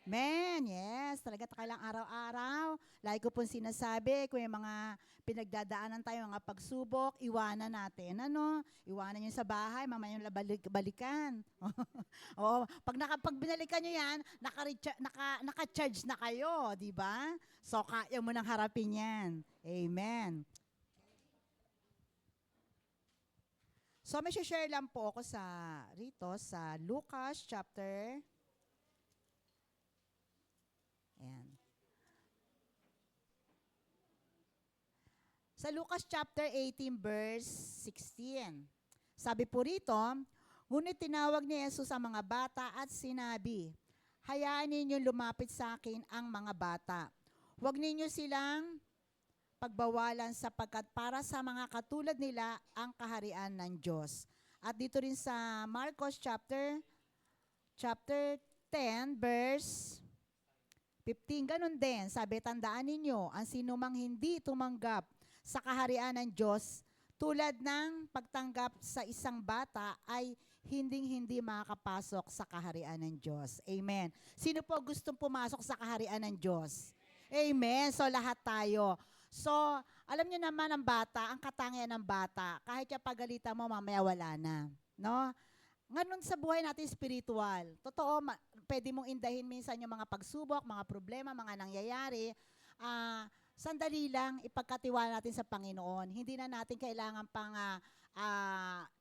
Men, yes, talaga kailang araw-araw. Lagi ko pong sinasabi, kung may mga pinagdadaanan tayo, mga pagsubok, iwanan natin. Ano? Iwanan nyo sa bahay, mamaya yung balikan. Oo, pag binalikan nyo yan, naka-charge na kayo, di ba? So, kaya mo nang harapin yan. Amen. So, may share lang po ako rito sa Lucas chapter. Ayan. Sa Lucas chapter 18 verse 16. Sabi po rito, ngunit tinawag ni Jesus ang mga bata at sinabi, hayaan ninyo lumapit sa akin ang mga bata. Huwag ninyo silang pagbawalan sapagkat para sa mga katulad nila ang kaharian ng Diyos. At dito rin sa Marcos chapter 10 verse 15, ganun din. Sabi, tandaan ninyo, ang sinumang hindi tumanggap sa kaharian ng Diyos, tulad ng pagtanggap sa isang bata ay hindi makakapasok sa kaharian ng Diyos. Amen. Sino po gustong pumasok sa kaharian ng Diyos? Amen. So lahat tayo. So, alam niyo naman ang bata, ang katangian ng bata, kahit siya pagalitan mo, mamaya wala na. No? Ngayon sa buhay natin spiritual, totoo, pwede mong indahin minsan yung mga pagsubok, mga problema, mga nangyayari, sandali lang ipagkatiwala natin sa Panginoon. Hindi na natin kailangan pang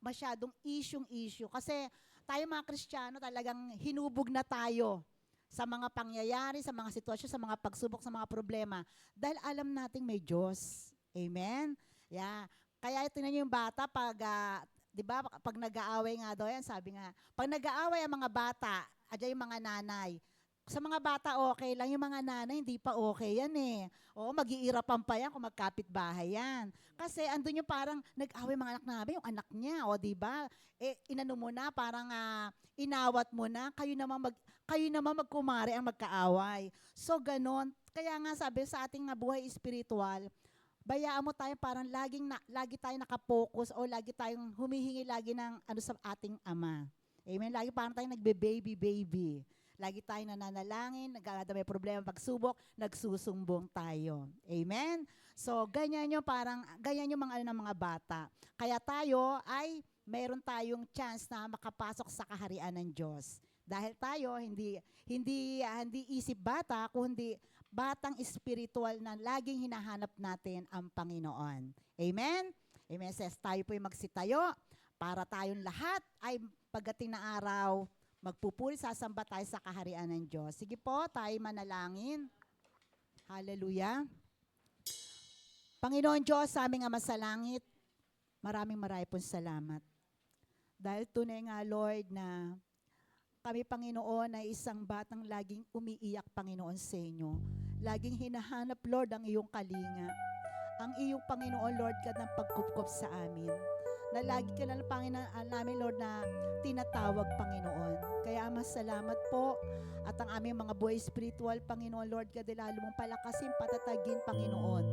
masyadong issue. Kasi tayo mga Kristiyano talagang hinubog na tayo sa mga pangyayari, sa mga sitwasyon, sa mga pagsubok, sa mga problema. Dahil alam nating may Diyos. Amen? Yeah. Kaya tingnan niyo yung bata pag, di ba, pag nag-aaway nga daw yan, sabi nga, pag nag-aaway ang mga bata, adyan yung mga nanay, sa mga bata okay lang, yung mga nanay hindi pa okay yan eh. Oo, mag-iirapan pa yan kung magkapit-bahay yan. Kasi andun yung parang nag-away mga anak namin, yung anak niya, o di ba? Eh, inano mo na, parang inawat mo na, kayo naman magkumari ang magkaaway. So, ganon. Kaya nga sabi sa ating buhay spiritual, bayaan mo tayo parang lagi tayong nakapokus o lagi tayong humihingi lagi ng ano sa ating Ama. Amen. Lagi parang tayong nagbe-baby. Lagi tayong nananalangin, may problema, pagsubok, nagsusumbong tayo. Amen? So, ganyan yung mga ano ng mga bata. Kaya tayo ay mayroon tayong chance na makapasok sa kaharian ng Diyos. Dahil tayo hindi isip bata, kundi batang espiritual na laging hinahanap natin ang Panginoon. Amen? Amen. Says tayo po yung magsitayo para tayong lahat ay pagdating na araw, magpupuri, sasamba tayo sa kaharian ng Diyos. Sige po, tayo manalangin. Hallelujah. Panginoon Diyos, sa aming Ama sa langit, maraming pong salamat. Dahil tunay nga, Lord, na kami, Panginoon, ay isang batang laging umiiyak, Panginoon, sa inyo. Laging hinahanap, Lord, ang iyong kalinga. Ang iyong, Panginoon, Lord, God, ng pagkupkop sa amin. Na lagi ka lang, Panginoon, namin, Lord, na tinatawag, Panginoon. Kaya, Ama, salamat po. At ang aming mga buhay spiritual, Panginoon, Lord, God, lalo mong palakasin, patatagin, Panginoon.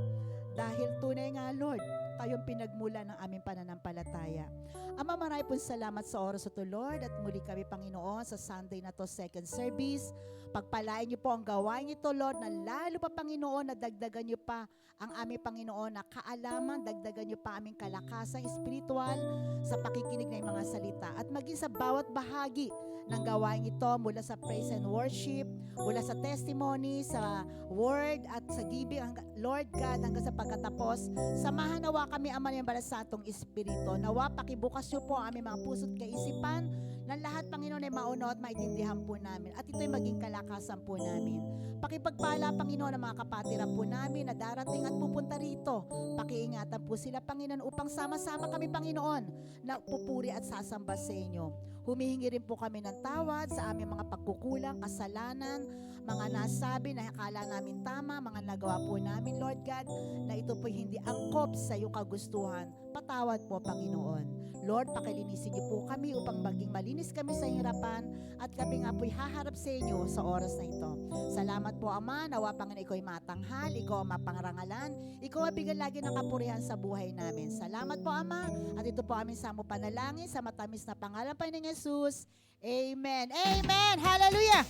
Dahil tunay nga, Lord, kayong pinagmula ng aming pananampalataya. Ama, marami pong salamat sa oras ito, Lord, at muli kami, Panginoon, sa Sunday na to, second service. Pagpalain niyo po ang gawain ito, Lord, na lalo pa, Panginoon, na dagdagan niyo pa ang aming Panginoon na kaalaman, dagdagan niyo pa aming kalakasan espiritual sa pakikinig ng mga salita at maging sa bawat bahagi ng gawain ito mula sa praise and worship, mula sa testimony, sa word at sa giving, Lord God, hanggang sa pagkatapos. Samahan nawa kami, Ama ng Balasatong Espiritu. Nawa pakibukas niyo po ang aming mga puso't kaisipan na lahat, Panginoon, ay maunaw at maintindihan po namin. At ito'y maging kalakasan po namin. Pakipagpala, Panginoon, ang mga kapatiran po namin na darating at pupunta rito. Pakiingatan po sila, Panginoon, upang sama-sama kami, Panginoon, na pupuri at sasamba sa inyo. Humihingi rin po kami ng tawad sa aming mga pagkukulang, kasalanan, mga nasabi na akala namin tama, mga nagawa po namin, Lord God, na ito po hindi angkop sa iyong kagustuhan. Patawad po, Panginoon. Lord, pakilinisin niyo po kami upang maging malinis kami sa hirapan at kami nga po'y haharap sa inyo sa oras na ito. Salamat po, Ama, nawa, Panginoon, ikaw ay matanghal, ikaw ang mapangarangalan, ikaw ang bigyan lagi ng kapurihan sa buhay namin. Salamat po, Ama, at ito po aming samo panalangin sa matamis na pangalan pa ng Jesus. Amen. Amen. Hallelujah.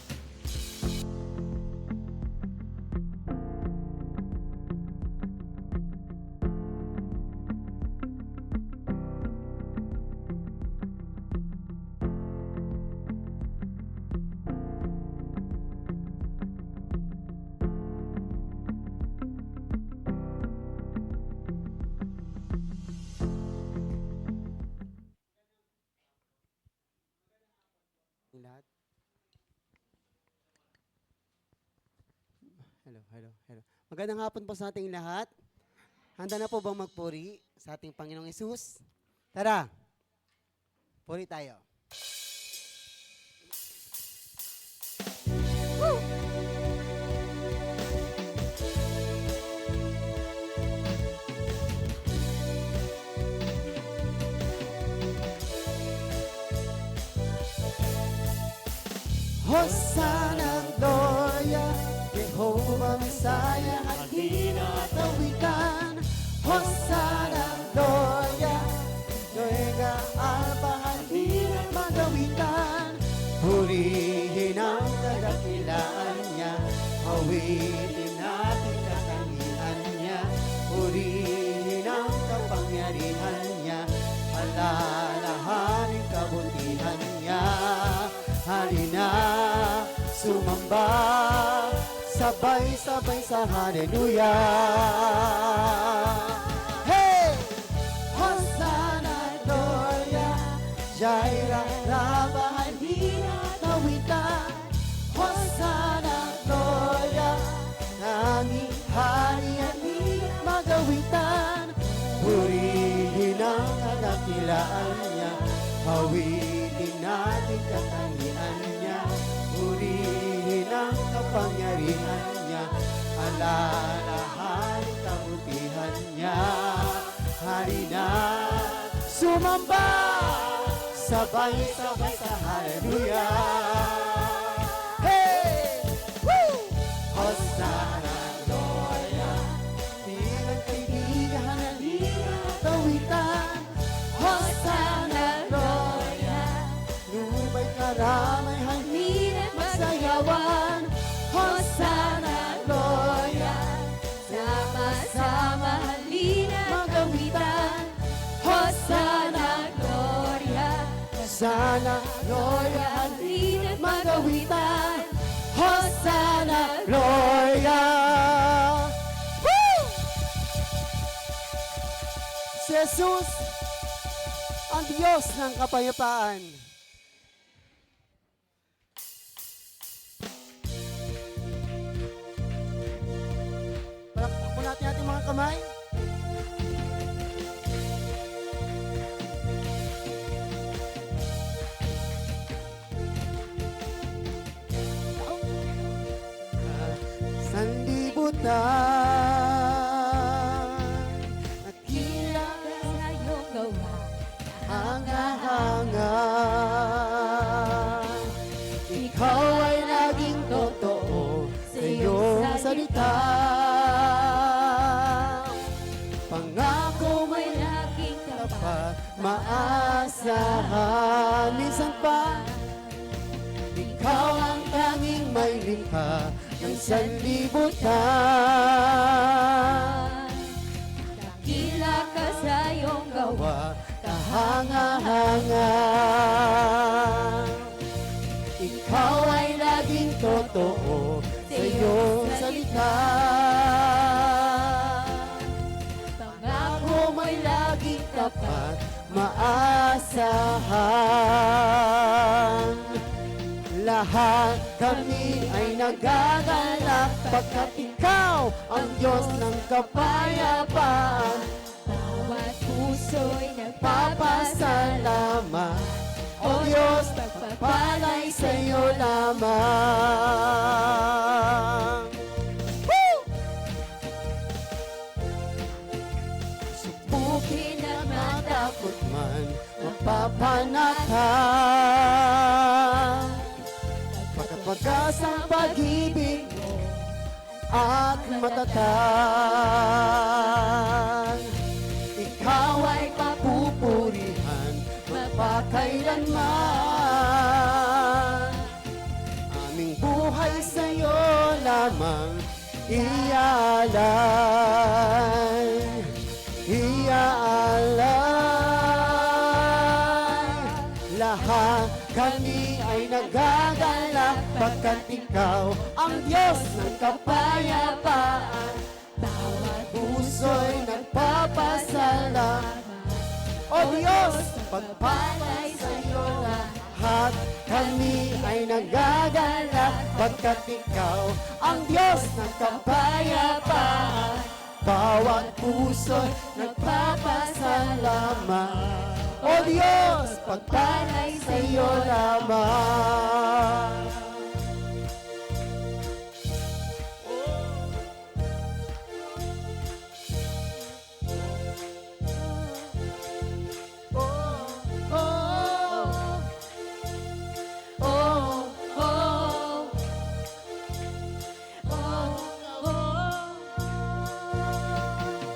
Hello, hello, hello. Magandang hapon po sa ating lahat. Handa na po bang magpuri sa ating Panginoong Hesus? Tara, puri tayo. Hosanna, Gloria, Jehovah Messiah, at hinatawitan. Hosanna, Gloria, Noega, Alpha, at hinatawitan. Purihin ang kadakilaan niya, awitin natin katangian niya. Purihin ang kapangyarihan niya, alalahanin kabutihan niya. Halina, sumamba, sabay-sabay sa hallelujah. Hey! Hosanna, Gloria, Jaira, Raba, Halina, tawitan. Hosanna, Gloria, nanging hari at magawitan. Purihin ang kadakilaan niya, hawitin natin katangian niya. Purihin ang kapangyarihan niya, alalahanin kabutihan niya. Halina, sumamba, sabay-sabay sa hallelujah. Hey! Woo! Hosanna, Gloria, bilang kaibigan, halina, tawitan. Hosanna, Gloria, lumay karamay, halina, magsayawan. Hosanna, Gloria, Sama-sama halina magawitan. Hosanna, Gloria. Hosanna, Gloria, Halina magawitan. Hosanna, Gloria. Woo! Si Jesus, ang Diyos ng kapayapaan. Palakpak po natin ating mga kamay. Sanlibutan, nakila Sa iyong gawa, hanga-hanga. Ikaw ay laging totoo sa iyong salita. Pangako may laging tapat, tapat. maasahan. Minsan pa, ikaw ang tanging may limha ng sanlibutan. Dakila ka sa iyong gawa, Kahanga-hanga, ikaw ay laging totoo sa iyong salita. Pangako mo'y laging tapat, maasahan. Lahat kami ay nagagalak pagkat ikaw ang Diyos ng kapayapaan. bawat puso'y Papasalamat, O Diyos, pagpapalay sa iyo lamang. Woo! Subukin at matakot man, mapapanatang. Pagkat pag-asang pag-ibig mo at matatag. Ikaw ay papupurihan magpakailanman. Aming buhay sa iyo lamang iaalay. Lahat kami ay nagagalak pagkat ikaw ang Diyos ng kapayapaan. Bawat puso'y nagpapasalamat. O Diyos, pagpalay sa iyo lahat kami ay nagagalak pagkat ikaw ang Diyos ng kapayapaan. Bawat puso'y nagpapasalamat. O Diyos, pagpalay sa iyo lamang.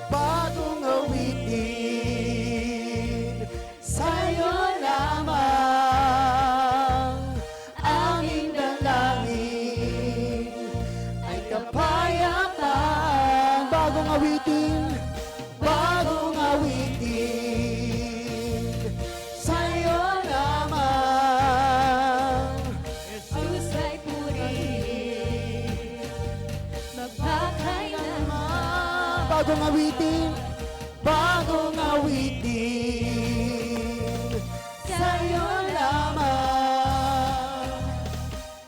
Bagong awitin, sa'yo lamang. Aming dalangin ay kapayapaan. Bagong awitin, sa'yo lamang. Jesus ay purihin, magpakailanman. Bagong awitin, sa'yo lamang.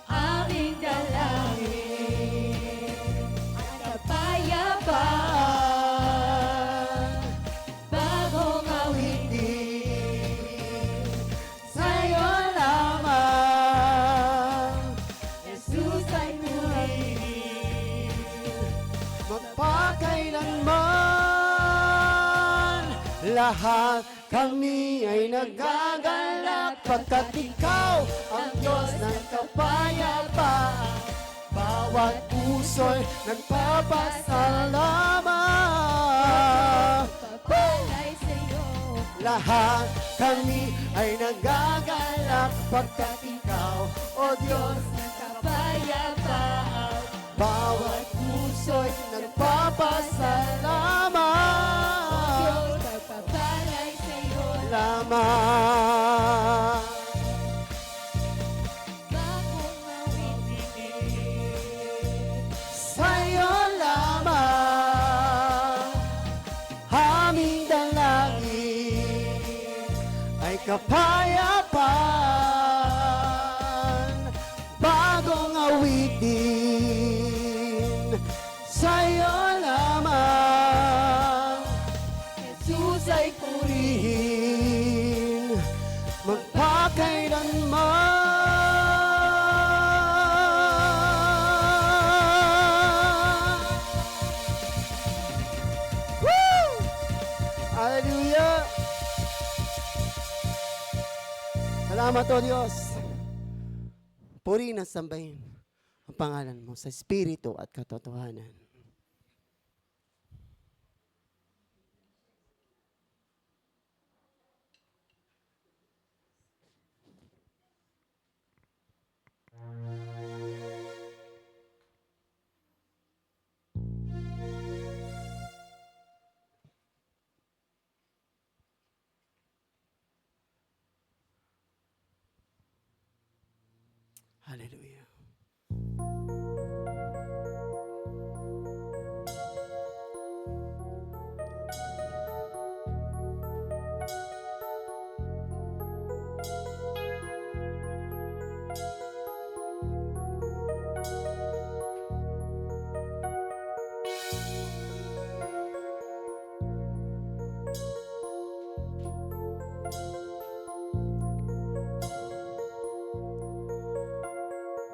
Aming dalangin ay kapayapaan. Bagong Awitin, sa'yo lamang. Jesus ay purihin, Magpakailanman, lahat kami ay nagagalak pagkat ikaw ang Diyos ng kapayapaan. Bawat puso'y nagpapasalamat. pagpalay sa iyo. Lahat kami ay nagagalak pagkat ikaw, O Diyos, ng kapayapaan. bawat puso'y nagpapasalamat. Diyos, pagpapalay sa iyo. Lamang. Bagong awitin, Sa'yo lamang aming dalangin ay kapayapaan. Bagong awitin, sa'yo lamang. Jesus ay purihin, magpakailanman. Woo! Hallelujah! Salamat, O Diyos. Purihin at sambahin ang pangalan mo sa Espiritu at katotohanan. Hallelujah.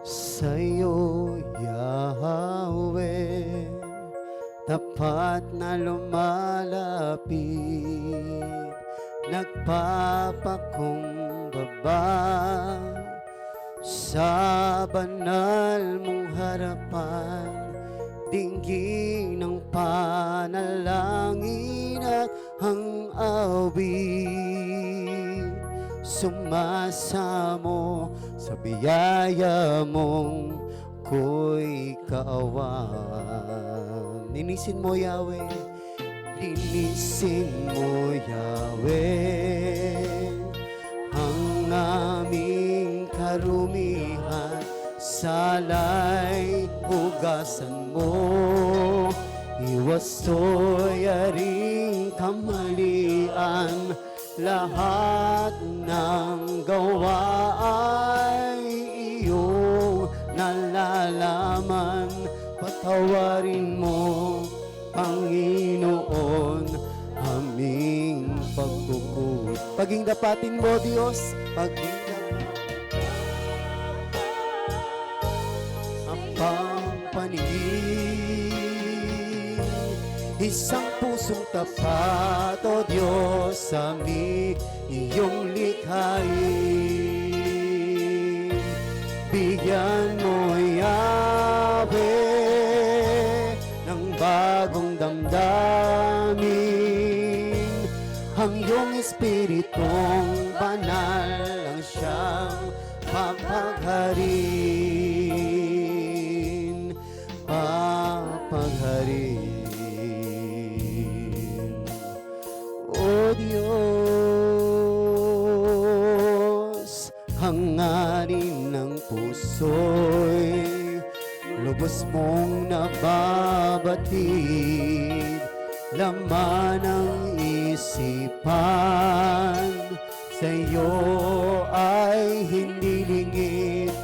Sa'yo, Yahweh, tapat na lumalapit, nagpapakumbaba sa banal mong harapan, dinggin ng panalangin at ang awit. Sumasamo sa biyaya mong ko'y kaawan. Linisin mo, Yahweh. Linisin mo, Yahweh, ang aming karumihan. Salay, hugasan mo. Iwas to'y aring kamalian. Lahat ng gawa ay iyong nalalaman. kaalaman, patawarin mo, Panginoon, aming pagkukulit. Paging dapatin mo, Diyos, paging ang pampaningin, isang pusong tapat, O Diyos, sa aming iyong likhain. Bigyan mo, Yahweh, ng bagong damdamin, ang iyong Espiritong banal ang siyang papagharin, papagharin. O Diyos, hangarin ng puso'y lubos mong nababatid, laman ng isipan sa iyo ay hindi lingid,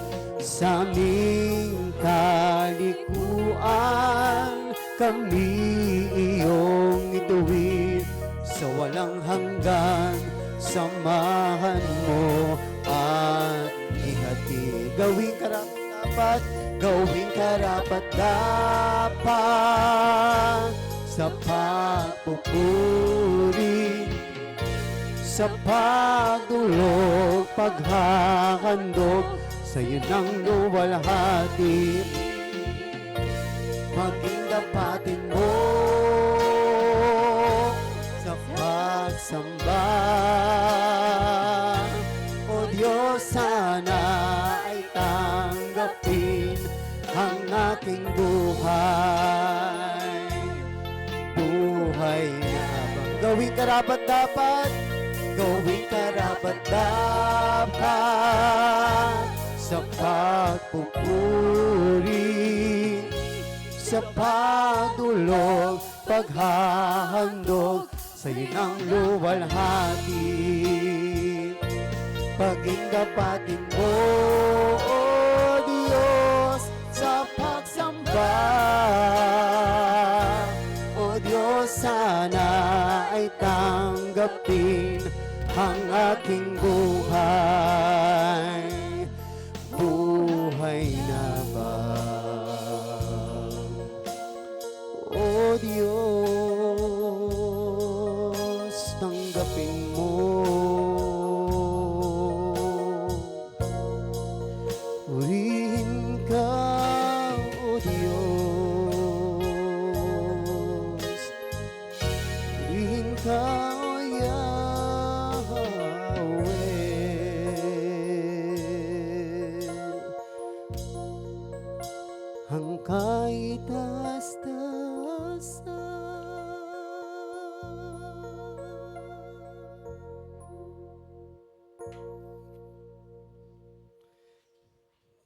sa aming kalikuan kami iyong ituwid, sa walang hanggan samahan mo at ihatid. Gawing karapat-dapat, gawing karapat-dapat sa pagpupuri, sa pagdulog, paghahandog, sa iyo ng luwalhati. Maging dapatin mo sa pagsamba, O Diyos, sana ay tanggapin ang aking buhay. Buhay na bang gawing karapat-dapat, gawing karapat-dapat sa pagpupuri, sa pagdulog, paghahandog, sa iyo ng luwalhati. Paging dapatin mo, O Diyos, sa pagsamba, O Diyos, sana ay tanggapin ang aking buhay. Buhay na ba, O Diyos, tanggapin mo. Purihin ka, O Diyos. Purihin ka, O Yahweh. Ang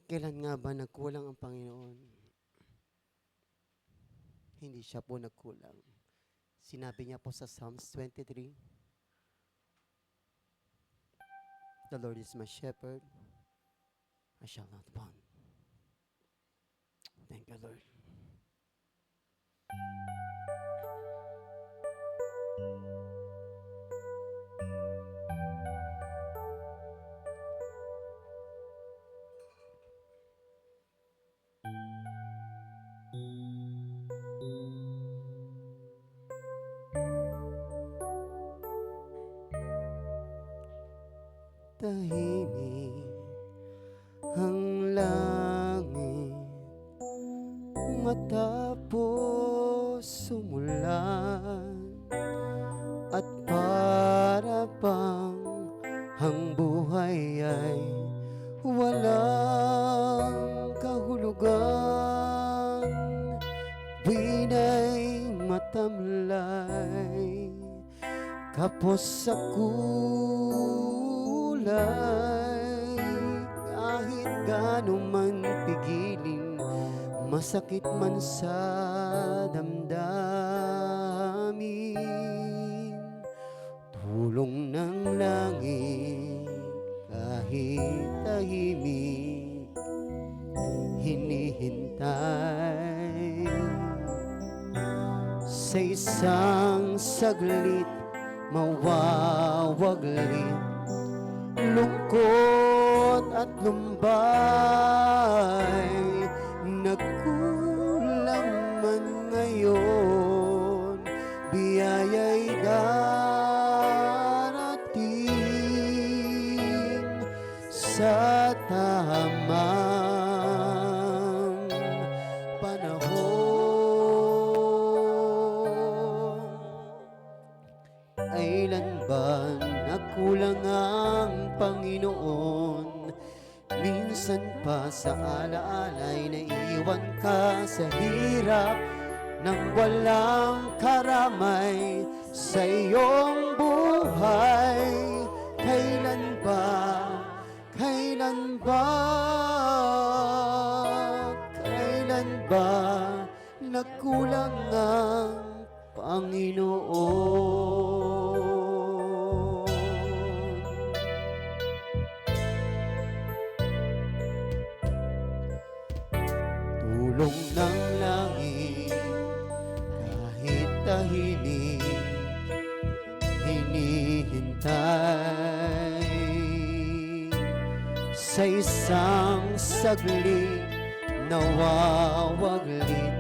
kailan nga ba nagkulang ang Panginoon? Hindi siya po nagkulang. Sinabi niya po sa Psalms 23, The Lord is my shepherd, I shall not want. Thank you, Lord. Tahimik ang langit matapos sumulan, at para bang ang buhay ay walang kahulugan. Binay matamlay, kapos sa kulay, kahit gaano man pigilin, masakit man sa damdamin. Tulong ng langit kahit tahimik, hinihintay. Sa isang saglit mawawaglit, lungkot at lumbay, nagkulang man ngayon, biyaya'y darating sa tamang panahon. Kailan ba nakulang ang Panginoon? Minsan pa sa alaalay naiwan ka sa hirap nang walang karamay sa iyong buhay. Kailan ba, kailan ba, kailan ba nagkulang ang Panginoon? Tulong ng langit kahit tahimik hinihintay. Sa isang saglit nawawaglit,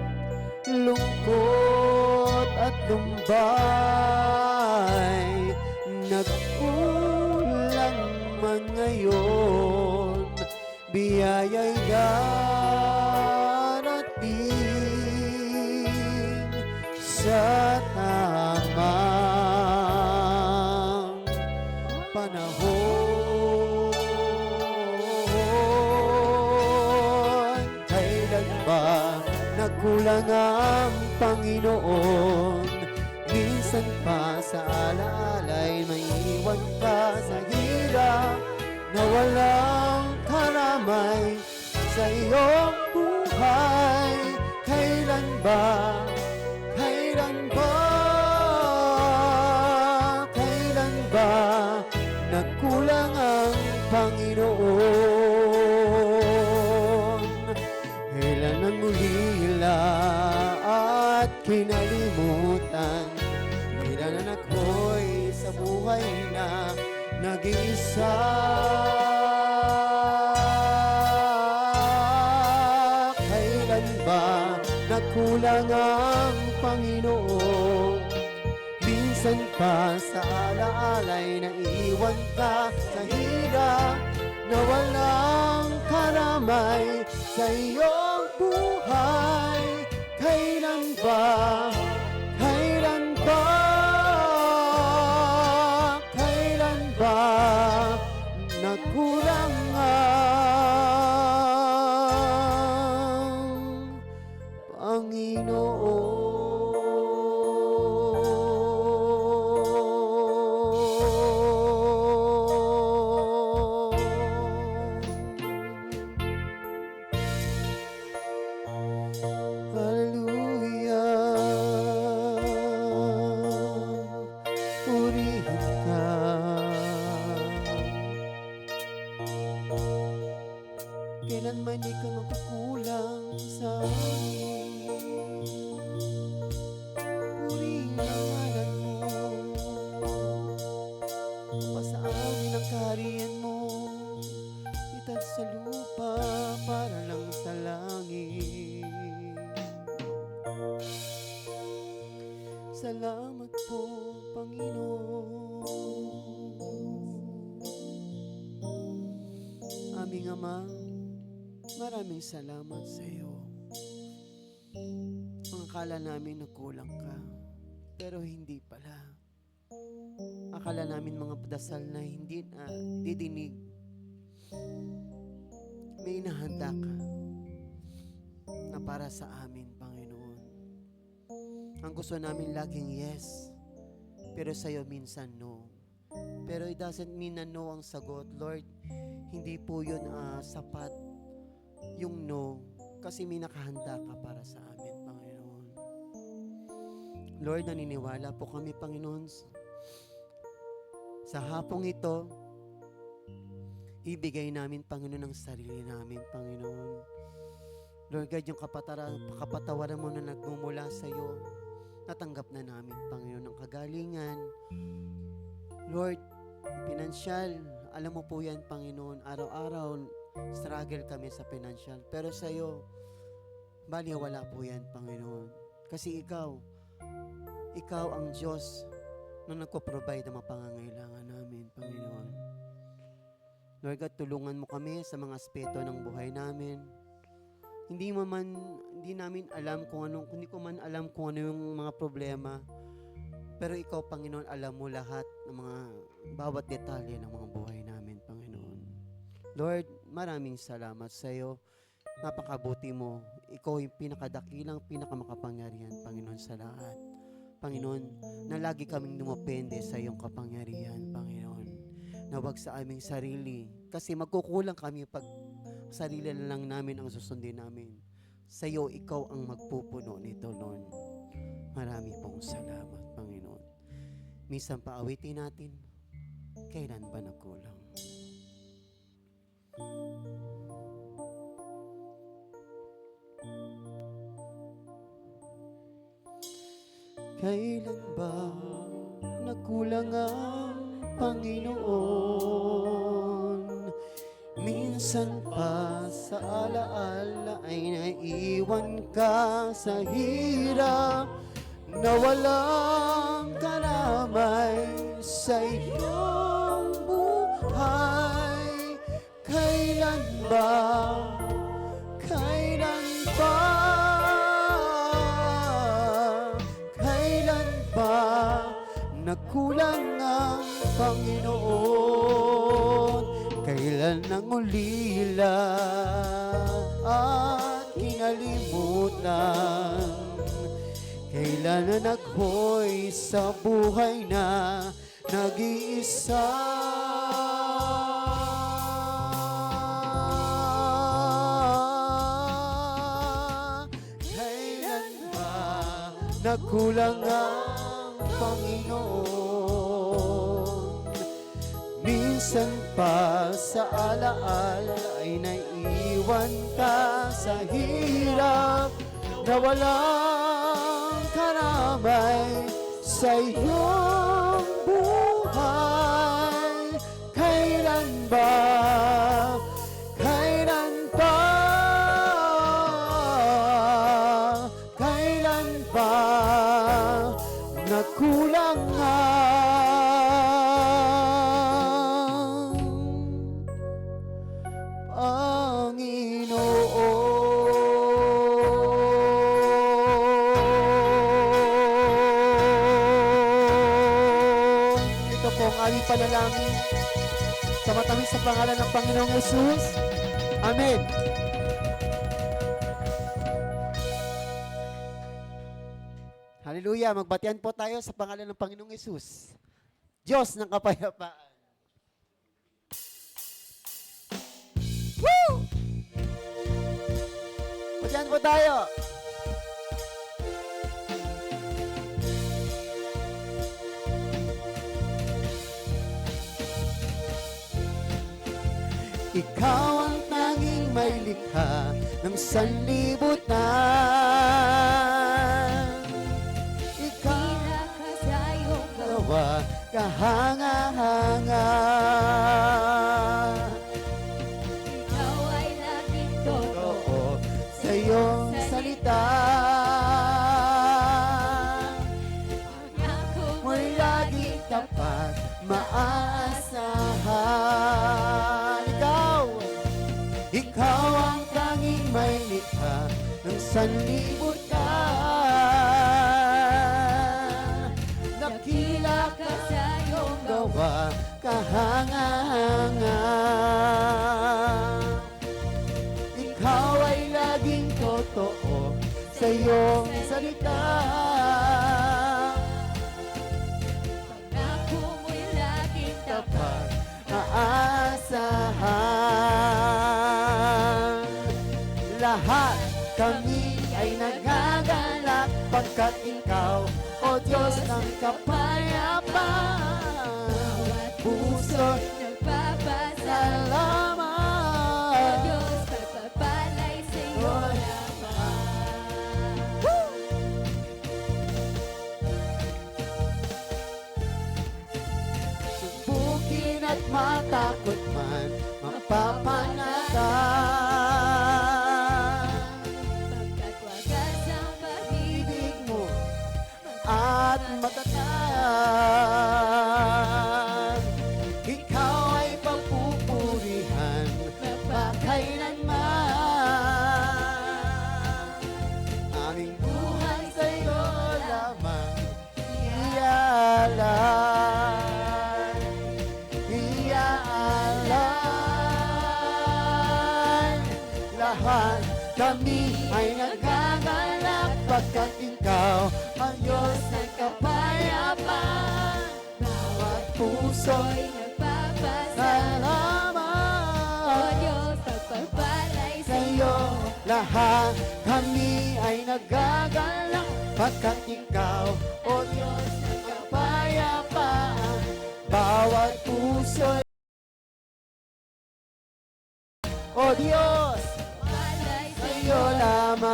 lungkot at lumbay, nagkulang man ngayon, biyaya'y darating sa tamang panahon. Kailan ba nagkulang ang Panginoon? Minsan pa sa alaalay maiwan ka sa hirap na walang karamay sa iyong buhay. Kailan ba, kailan ba, kailan ba nagkulang ang Panginoon? Kailan ang ulila at kinalimutan? Kailan ang ako'y sa buhay na nag-iisa? Kailan ba nagkulang ang Panginoon? Minsan pa sa alaalay naiwan ka sa hirap na walang karamay sa iyong buhay. Kailan ba, kailan ba, kailan ba nagkulang ang Panginoon? Hallelujah, purihin ka. Kailanman di ka magkukulang sa amin. Purihin ang ngalan mo. Pasa amin ang kaharian mo. Itag sa lupa para lang sa langit. Salamat po, Panginoon. Aming Ama, maraming salamat sa iyo. Ang akala namin nagkulang ka, pero hindi pala. Akala namin mga dasal na hindi na didinig. May inahanda ka na para sa amin, Panginoon. Ang gusto namin laging yes, pero sa'yo minsan no. Pero it doesn't mean na no ang sagot, Lord. Hindi po yun sapat yung no, kasi may nakahanda ka para sa amin, Panginoon. Lord, naniniwala po kami, Panginoon, sa hapong ito, ibigay namin, Panginoon, ang sarili namin, Panginoon. Lord God, yung kapatawaran mo na nagmumula sa iyo, natanggap na namin, Panginoon, ng kagalingan. Lord, pinansyal, alam mo po yan, Panginoon, araw-araw, struggle kami sa pinansyal. Pero sa iyo, wala po yan, Panginoon. Kasi ikaw ang Diyos na nagpo-provide ng mga pangangailangan namin, Panginoon. Lord God, tulungan mo kami sa mga aspeto ng buhay namin. Hindi namin alam kung ano, hindi ko man alam kung ano yung mga problema. Pero ikaw, Panginoon, alam mo lahat ng mga bawat detalye ng mga buhay namin, Panginoon. Lord, maraming salamat sa iyo. Napakabuti mo. Ikaw yung pinakadakilang, pinakamakapangyarihan, Panginoon, sa lahat. Panginoon, na lagi kaming dumepende sa iyong kapangyarihan, Panginoon. Na wag sa aming sarili. Kasi magkukulang kami pag sarili na lang namin ang susundin namin. Sa iyo, ikaw ang magpupuno nito, Lord. Marami pong salamat, Panginoon. Minsan paawitin natin, kailan ba nagkulang? Kailan ba nagkulang ang Panginoon? Minsan pa sa alaala ay naiwan ka sa hirap na walang kalamay sa iyong buhay. Kailan ba? Kailan ba? Kailan ba nagkulang ang Panginoon? Kailan ang ulila at kinalimutan? Kailan na naghoy sa buhay na nag-iisa? Kailan ba nagkulang ang Panginoon? Minsan pa sa alaala ay naiwan ka sa hirap na walang karamay sa iyong buhay. Kailan ba? Kailan ba? Kailan ba nagkulang ang Panginoon? Ito po ang aming panalangin sa matamis sa pangalan ng Panginoong Yesus. Amen. Hallelujah. Magbatian po tayo sa pangalan ng Panginoong Yesus. Diyos ng kapayapaan. Woo! Batian po tayo. Ikaw ang tanging may likha ng sanlibutan. Ikaw Pinakasayong gawa kahanga-hanga. ikaw ay laging totoo. Oo, sa iyong salita. Pangako Mo'y laging tapat, maaasahan. Ikaw ang tanging may likha ng sanlibutan. Nakila ka sa iyong gawa, kahanga-hanga. Ikaw ay laging totoo sa iyong salita. Pangako mo'y laging tapat. Maasahan. Lahat kami ay nagagalak pagkat ikaw, O Diyos ng kapayapaan. Bawat Puso nagpapasalamat. O salamat. Diyos, pagpapalay sa iyo Lord, lang. at matatag. Ikaw ay papupurihan magpakailanman. Aming buhay sa'yo lamang iaalay. Iaalay. Lahat kami ay nagagalak pagkat ikaw ang Diyos ng kapayapaan. Bawat puso'y Nagpapasalamat, O salamat Diyos, pagpapalay sa'yo. Lahat kami ay nagagalak pagkat ikaw, O Diyos ng kapayapaan. Bawat puso'y O Diyos, palay sa'yo lamang.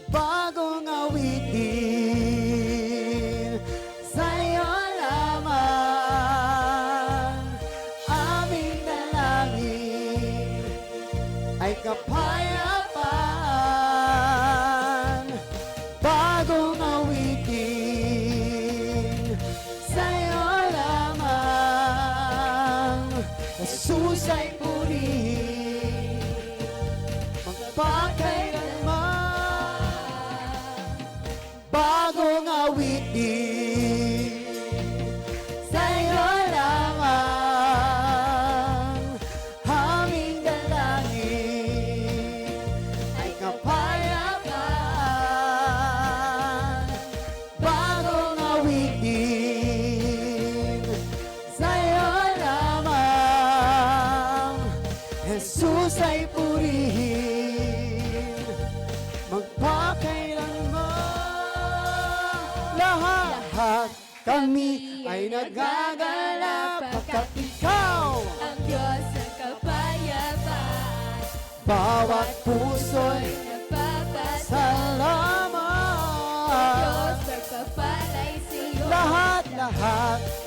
Bagong awitin sa'yo lamang. Aming dalangin ay kapayapaan. Bagong awitin sa'yo lamang. Jesus ay purihin magpakailanman. Bagong awitin sa'yo lamang. Aming dalangin ay kapayapaan. Bagong awitin sa'yo lamang. Jesus ay purihin magpakailanman. Lahat kami ay nagagalak pagkat ikaw ang Diyos ng kapayapaan. bawat puso'y Nagpapasalamat, O Diyos, salamat. pagpapalay sa'yo. Lahat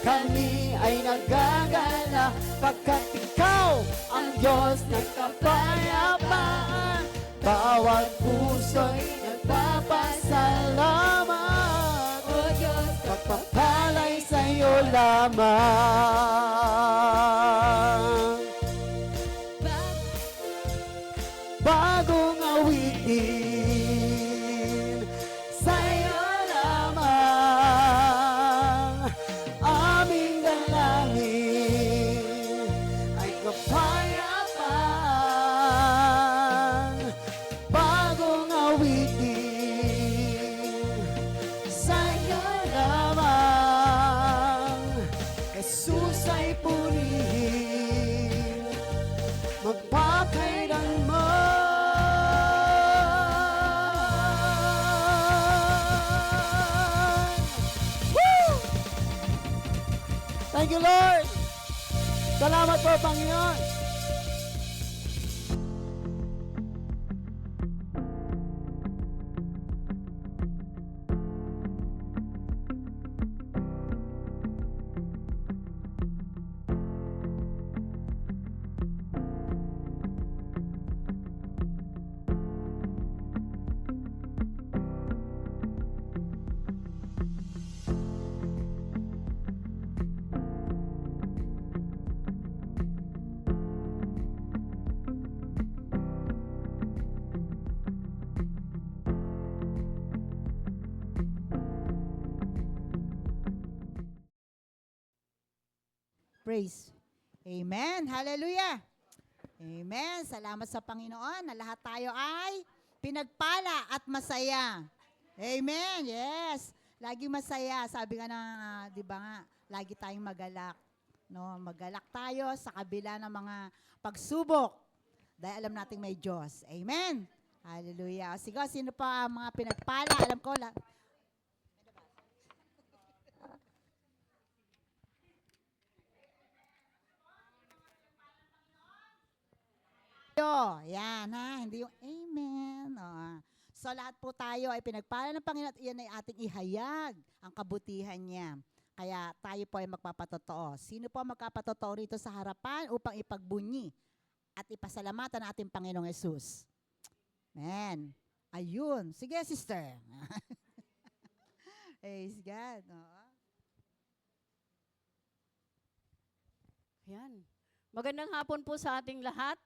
kami ay nagagalak pagkat ikaw ang Diyos ng kapayapaan. Bawat puso'y nagpapasalamat. O Diyos, Pagpapalay sa'yo lamang. Bagong awitin sa'yo lamang. Aming dalangin ay kapayapaan. Bagong awitin sa'yo lamang. Jesus ay purihin magpakailanman. Woo! Thank you, Lord. Salamat po, Panginoon. Praise. Amen. Hallelujah. Amen. Salamat sa Panginoon na lahat tayo ay pinagpala at masaya. Amen. Yes. Lagi masaya. Sabi nga ng, di ba nga, lagi tayong magalak. No, magalak tayo sa kabila ng mga pagsubok. Dahil alam nating may Diyos. Amen. Hallelujah. Sige, sino pa ang mga pinagpala? Alam ko, yan ha, hindi yung amen. So lahat po tayo ay pinagpala ng Panginoon at iyan ay ating ihayag ang kabutihan niya. Kaya tayo po ay magpapatotoo. Sino po ang magpapatotoo rito sa harapan upang ipagbunyi at ipasalamatan ang ating Panginoong Yesus? Amen. Ayun. Sige, sister. Praise God. Oo. Ayan. Magandang hapon po sa ating lahat.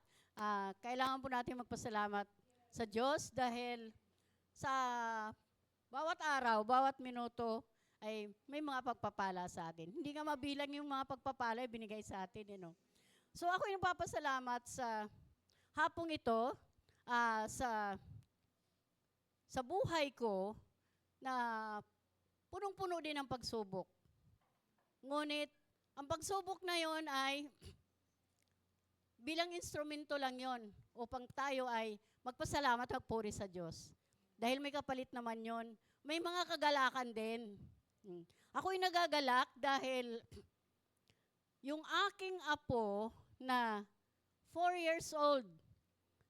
Kailangan po natin magpasalamat sa Diyos dahil sa bawat araw, bawat minuto ay may mga pagpapala sa atin. Hindi nga mabilang yung mga pagpapala ay binigay sa atin. So ako yung papasalamat sa hapong ito, sa buhay ko na punong-puno din ng pagsubok. Ngunit ang pagsubok na yon ay bilang instrumento lang yon upang tayo ay magpasalamat at puri sa Diyos. Dahil may kapalit naman yon, may mga kagalakan din. Ako'y nagagalak dahil yung aking apo na 4 years old,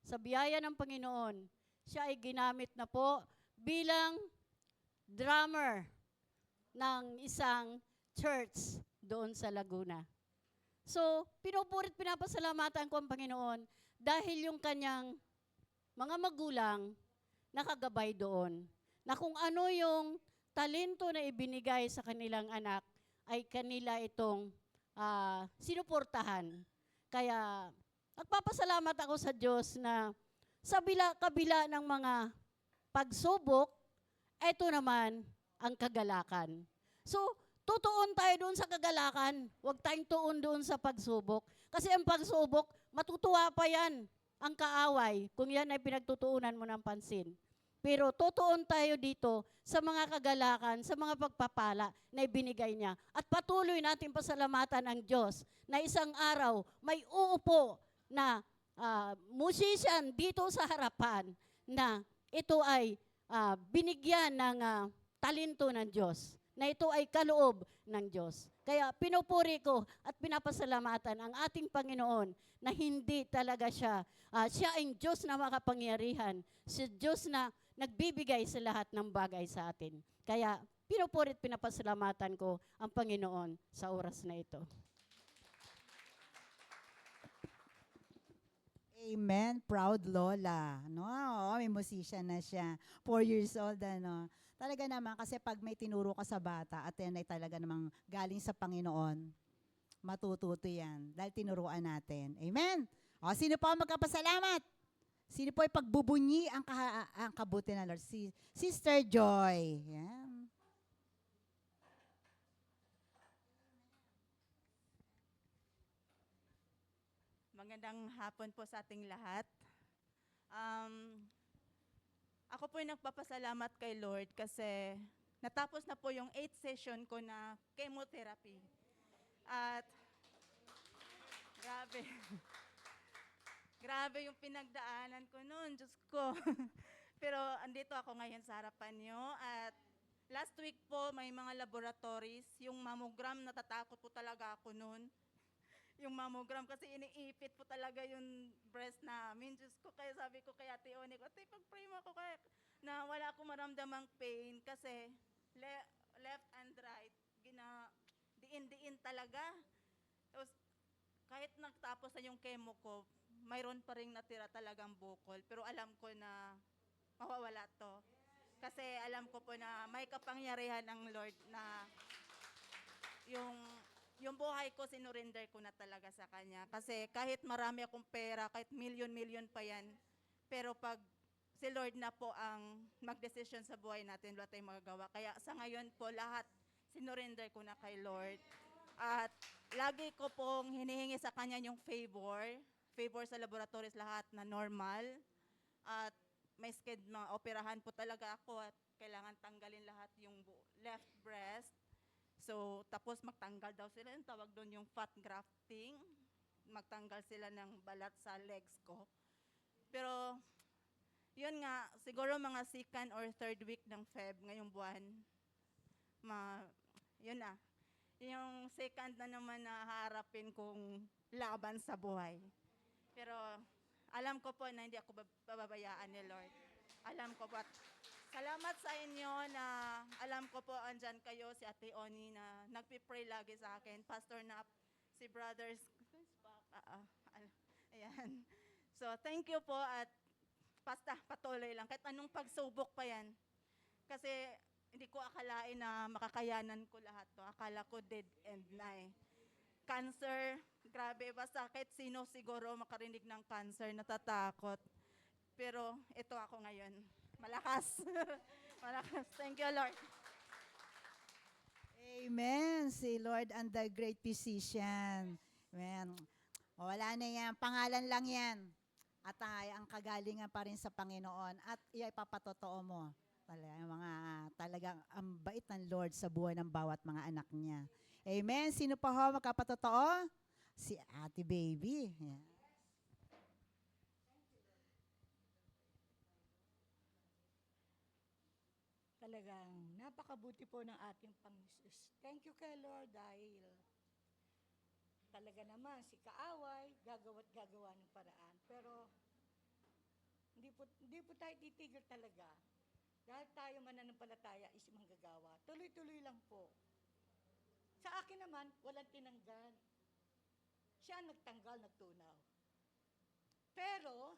sa biyaya ng Panginoon, siya ay ginamit na po bilang drummer ng isang church doon sa Laguna. So, pinupurit, pinapasalamatan ko ang Panginoon dahil yung kanyang mga magulang nakagabay doon. Na kung ano yung talento na ibinigay sa kanilang anak, ay kanila itong sinuportahan. Kaya, nagpapasalamat ako sa Diyos na sa kabila ng mga pagsubok, ito naman ang kagalakan. So, tutuon tayo doon sa kagalakan. Huwag tayong tuon doon sa pagsubok. Kasi ang pagsubok, matutuwa pa yan ang kaaway kung yan ay pinagtutuunan mo ng pansin. Pero tutuon tayo dito sa mga kagalakan, sa mga pagpapala na ibinigay niya. At patuloy natin pasalamatan ang Diyos na isang araw may uupo na musician dito sa harapan na ito ay binigyan ng talento ng Diyos, na ito ay kaloob ng Diyos. Kaya pinupuri ko at pinapasalamatan ang ating Panginoon na hindi talaga siya ang Diyos na makapangyarihan, si Diyos na nagbibigay sa lahat ng bagay sa atin. Kaya pinupuri at pinapasalamatan ko ang Panginoon sa oras na ito. Amen. Proud Lola. No, may musician na siya. 4 years old, ano. Talaga naman, kasi pag may tinuro ka sa bata, at yan ay talaga namang galing sa Panginoon, matututo yan. Dahil tinuruan natin. Amen. O, sino pa ang magkapasalamat? Sino po ay pagbubunyi ang kabuti ng Lord? Si Sister Joy. Yan. Magandang hapon po sa ating lahat. Ako po ay nagpapasalamat kay Lord kasi natapos na po yung 8th session ko na chemotherapy. At grabe. Grabe yung pinagdaanan ko noon, Diyos ko. Pero andito ako ngayon sa harapan nyo at last week po may mga laboratories, yung mammogram, natatakot po talaga ako noon. Yung mammogram kasi iniipit po talaga yung breast namin. Diyos ko, kaya sabi ko kay Ate Oni ko, Ate, pag-pray mo ako kaya na wala akong maramdamang pain kasi left and right, diin-diin talaga. Tapos, kahit nagtapos na yung chemo ko, mayroon pa rin natira talagang bukol. Pero alam ko na mawawala to. Kasi alam ko po na may kapangyarihan ng Lord na yung buhay ko, sinurrender ko na talaga sa Kanya. Kasi kahit marami akong pera, kahit milyon-milyon pa yan, pero pag si Lord na po ang magdesisyon sa buhay natin, wala tayong magagawa. Kaya sa ngayon po, lahat sinurrender ko na kay Lord. At lagi ko pong hinihingi sa Kanya yung favor sa laboratories lahat na normal. At may operahan po talaga ako at kailangan tanggalin lahat yung left breast. So, tapos magtanggal daw sila, yung tawag doon yung fat grafting. Magtanggal sila ng balat sa legs ko. Pero, yun nga, siguro mga 2nd or 3rd week ng Feb ngayong buwan, yun na. Yung 2nd na naman na haharapin kong laban sa buhay. Pero, alam ko po na hindi ako pababayaan ni Lord. alam ko po. At salamat sa inyo na alam ko po andyan kayo, si Ate Oni na nagpipray lagi sa akin. Pastor Nap, si Brothers. Ayan. So, thank you po at basta patuloy lang. Kahit anong pagsubok pa yan. Kasi hindi ko akalain na makakayanan ko lahat to. Akala ko dead end na eh. Cancer, grabe, basta kahit sino siguro makarinig ng cancer, natatakot. Pero ito ako ngayon. Malakas. Malakas. Thank you, Lord. Amen. Si Lord and the great physician. Amen. O, wala na yan. Pangalan lang yan. At ang kagalingan pa rin sa Panginoon. At ipapatotoo mo. Talagang ang bait ng Lord sa buhay ng bawat mga anak niya. Amen. Sino pa ho magkapatotoo? Si Ate Baby. Yan. Talagang napakabuti po ng ating Panginoon. Thank you kay Lord dahil talaga naman si kaaway gagawa't gagawa ng paraan. Pero hindi po tayo titigil talaga. Dahil tayo mananampalataya is manggagawa. Tuloy-tuloy lang po. Sa akin naman, walang tinanggal. Siya ang nagtanggal, nagtunaw. Pero,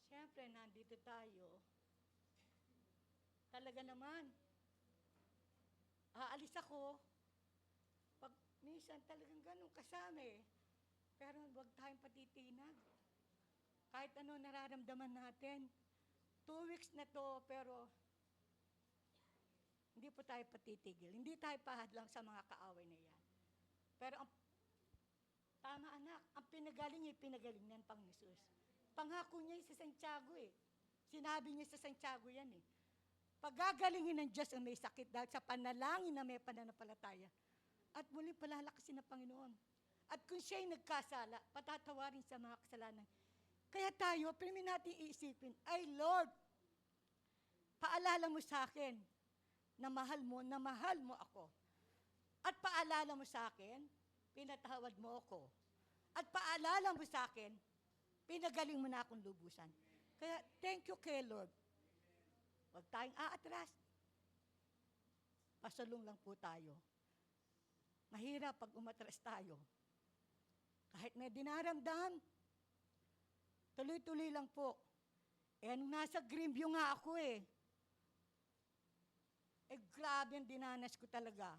siyempre, nandito tayo. Talaga naman, aalis ako. Pag minsan talagang ganun kasama eh. Pero huwag tayong patitinag. Kahit ano nararamdaman natin. 2 weeks na to, pero hindi po tayo patitigil. Hindi tayo pahadlang sa mga kaaway na yan. Pero tama anak, ang pinagaling ng Panginoon. Pangako niya sa Santiago eh. Sinabi niya sa Santiago yan eh. Pagagalingin ng Diyos ang may sakit dahil sa panalangin na may pananampalataya. At muli palalakasin ng Panginoon. At kung siya'y nagkasala, patatawarin sa mga kasalanan. Kaya tayo, pirmi natin iisipin, ay Lord, paalala mo sa akin na mahal mo ako. At paalala mo sa akin, pinatawad mo ako. At paalala mo sa akin, pinagaling mo na akong lubusan. Kaya thank you kay Lord. Huwag tayong aatras. Pasalong lang po tayo. Mahirap pag umatras tayo. Kahit may dinaramdam, tuloy-tuloy lang po. Nung nasa Greenview nga ako grabe ang dinanas ko talaga.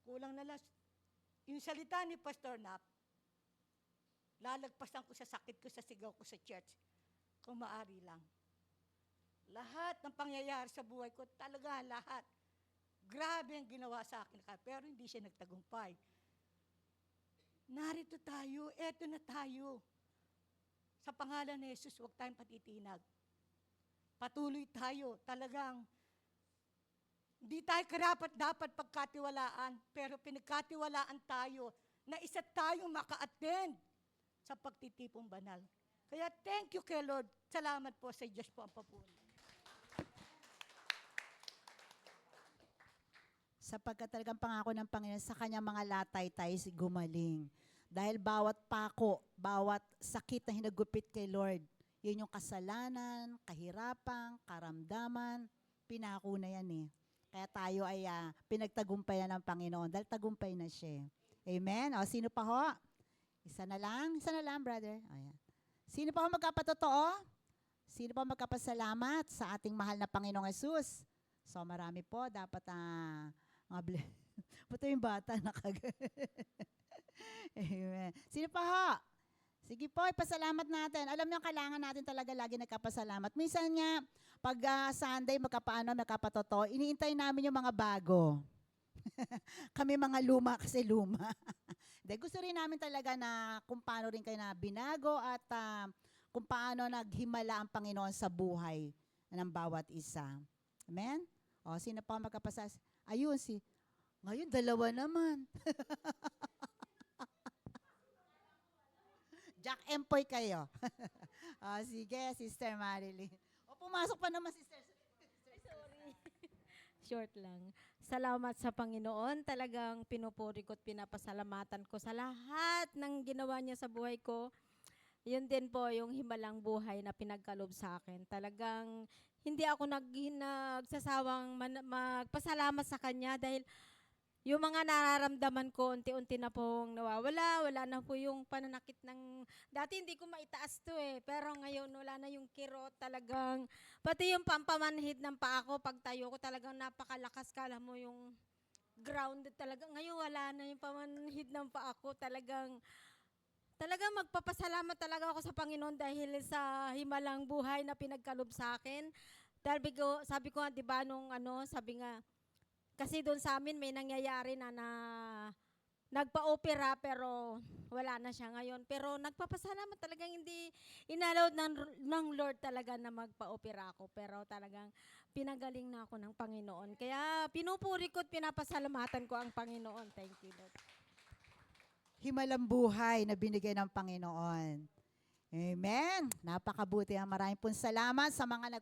Kulang na lang. Yung salita ni Pastor Nap, lalagpasan ko sa sakit ko, sa sigaw ko sa church. Kung maari lang. Lahat ng pangyayari sa buhay ko, talaga lahat. Grabe ang ginawa sa akin. Pero hindi siya nagtagumpay. Narito tayo, eto na tayo. Sa pangalan ni Jesus, huwag tayong patitinag. Patuloy tayo. Talagang, hindi tayo karapat-dapat pagkatiwalaan, pero pinagkatiwalaan tayo na isa tayong maka-attend sa pagtitipong banal. Kaya thank you kay Lord. Salamat po sa Diyos po ang papuri. Sapagkat talagang pangako ng Panginoon sa kanyang mga latay tayo gumaling. Dahil bawat pako, bawat sakit na hinagupit kay Lord, yun yung kasalanan, kahirapan, karamdaman, pinako na yan eh. Kaya tayo ay pinagtagumpayan ng Panginoon dahil tagumpay na siya. Amen? O, sino pa ho? Isa na lang, brother. Ayan. Sino pa ho magkapatotoo? Sino pa magkapasalamat sa ating mahal na Panginoong Jesus? So, marami po. Dapat Buto yung bata Amen. Sino pa ho? Sige po, ipasalamat natin. Alam niyo, kailangan natin talaga lagi nagkapasalamat. Minsan nga, pag Sunday, magkapatotoo, iniintay namin yung mga bago. Kami mga luma kasi luma. De, gusto rin namin talaga na kung paano rin kayo na binago at kung paano naghimala ang Panginoon sa buhay ng bawat isa. Amen? O, sino pa magkapasas? Ayun, ngayon, 2 naman. Jack Empoy kayo. Sige, Sister Marilyn. O, pumasok pa naman, Sister. Sorry. Short lang. Salamat sa Panginoon. Talagang pinupuri ko at pinapasalamatan ko sa lahat ng ginawa niya sa buhay ko. yun din po yung himalang buhay na pinagkalob sa akin. Talagang hindi ako nagsasawang magpasalamat sa Kanya dahil yung mga nararamdaman ko, unti-unti na pong nawawala. Wala na po yung pananakit ng... Dati hindi ko maitaas to eh. Pero ngayon wala na yung kirot. Talagang, pati yung pampamanhid ng paa ko, pag tayo ko talagang napakalakas. Kala mo yung grounded talaga. Ngayon wala na yung pamanhid ng paa ko. Talagang magpapasalamat talaga ako sa Panginoon dahil sa himalang buhay na pinagkalob sa akin. Dahil sabi ko nga, di ba, sabi nga, kasi doon sa amin may nangyayari na nagpa-opera pero wala na siya ngayon. Pero nagpapasalamat talagang hindi inallowed ng Lord talaga na magpa-opera ako. Pero talagang pinagaling na ako ng Panginoon. Kaya pinupuri ko at pinapasalamatan ko ang Panginoon. Thank you, Lord. Himalang buhay na binigay ng Panginoon. Amen. Napakabuti. Maraming pong salamat sa mga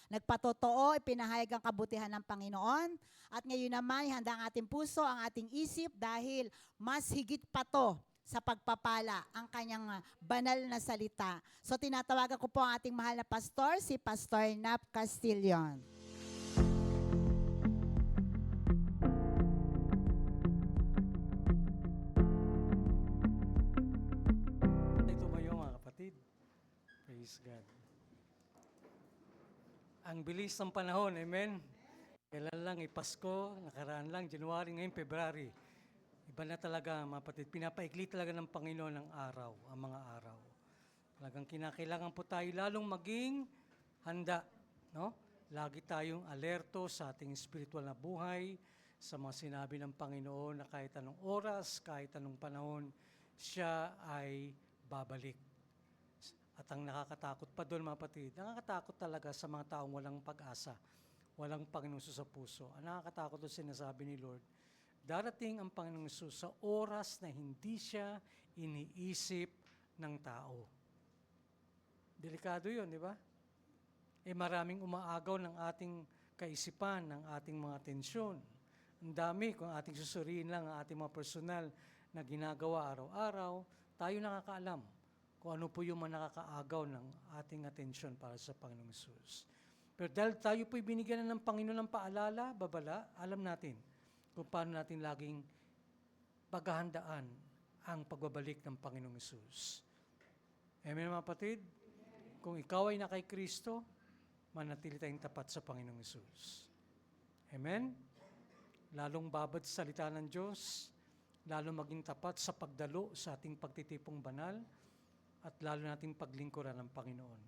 nagpatotoo, ipinahayag ang kabutihan ng Panginoon. At ngayon naman, handa ang ating puso, ang ating isip dahil mas higit pa to sa pagpapala ang kanyang banal na salita. So tinatawagan ko po ang ating mahal na pastor, si Pastor Nap Castillon. Ito ba yung mga kapatid? Praise God. Ang bilis ng panahon, amen? Kailan lang, Pasko, nakaraan lang, January, ngayon, February. Iba na talaga, mga kapatid. Pinapaikli talaga ng Panginoon ang araw, ang mga araw. Talagang kinakailangan po tayo lalong maging handa, no? Lagi tayong alerto sa ating spiritual na buhay, sa mga sinabi ng Panginoon na kahit anong oras, kahit anong panahon, siya ay babalik. At ang nakakatakot pa doon, mga kapatid, nakakatakot talaga sa mga taong walang pag-asa, walang Panginoon sa puso. Ang nakakatakot doon sinasabi ni Lord, darating ang Panginoong Hesus sa oras na hindi siya iniisip ng tao. Delikado yun, di ba? Maraming umaagaw ng ating kaisipan, ng ating mga tensyon. Ang dami, kung ating susuriin lang ang ating mga personal na ginagawa araw-araw, tayo nakakaalam kung ano po yung mga nakakaagaw ng ating atensyon para sa Panginoong Hesus. Pero dahil tayo po'y binigyan na ng Panginoon ng paalala, babala, alam natin kung paano natin laging paghahandaan ang pagbabalik ng Panginoong Hesus. Amen, mga kapatid? Kung ikaw ay na kay Kristo, manatili tayong tapat sa Panginoong Hesus. Amen? Lalong babad sa salita ng Diyos, lalong maging tapat sa pagdalo sa ating pagtitipong banal, at lalo nating paglingkuran ng Panginoon.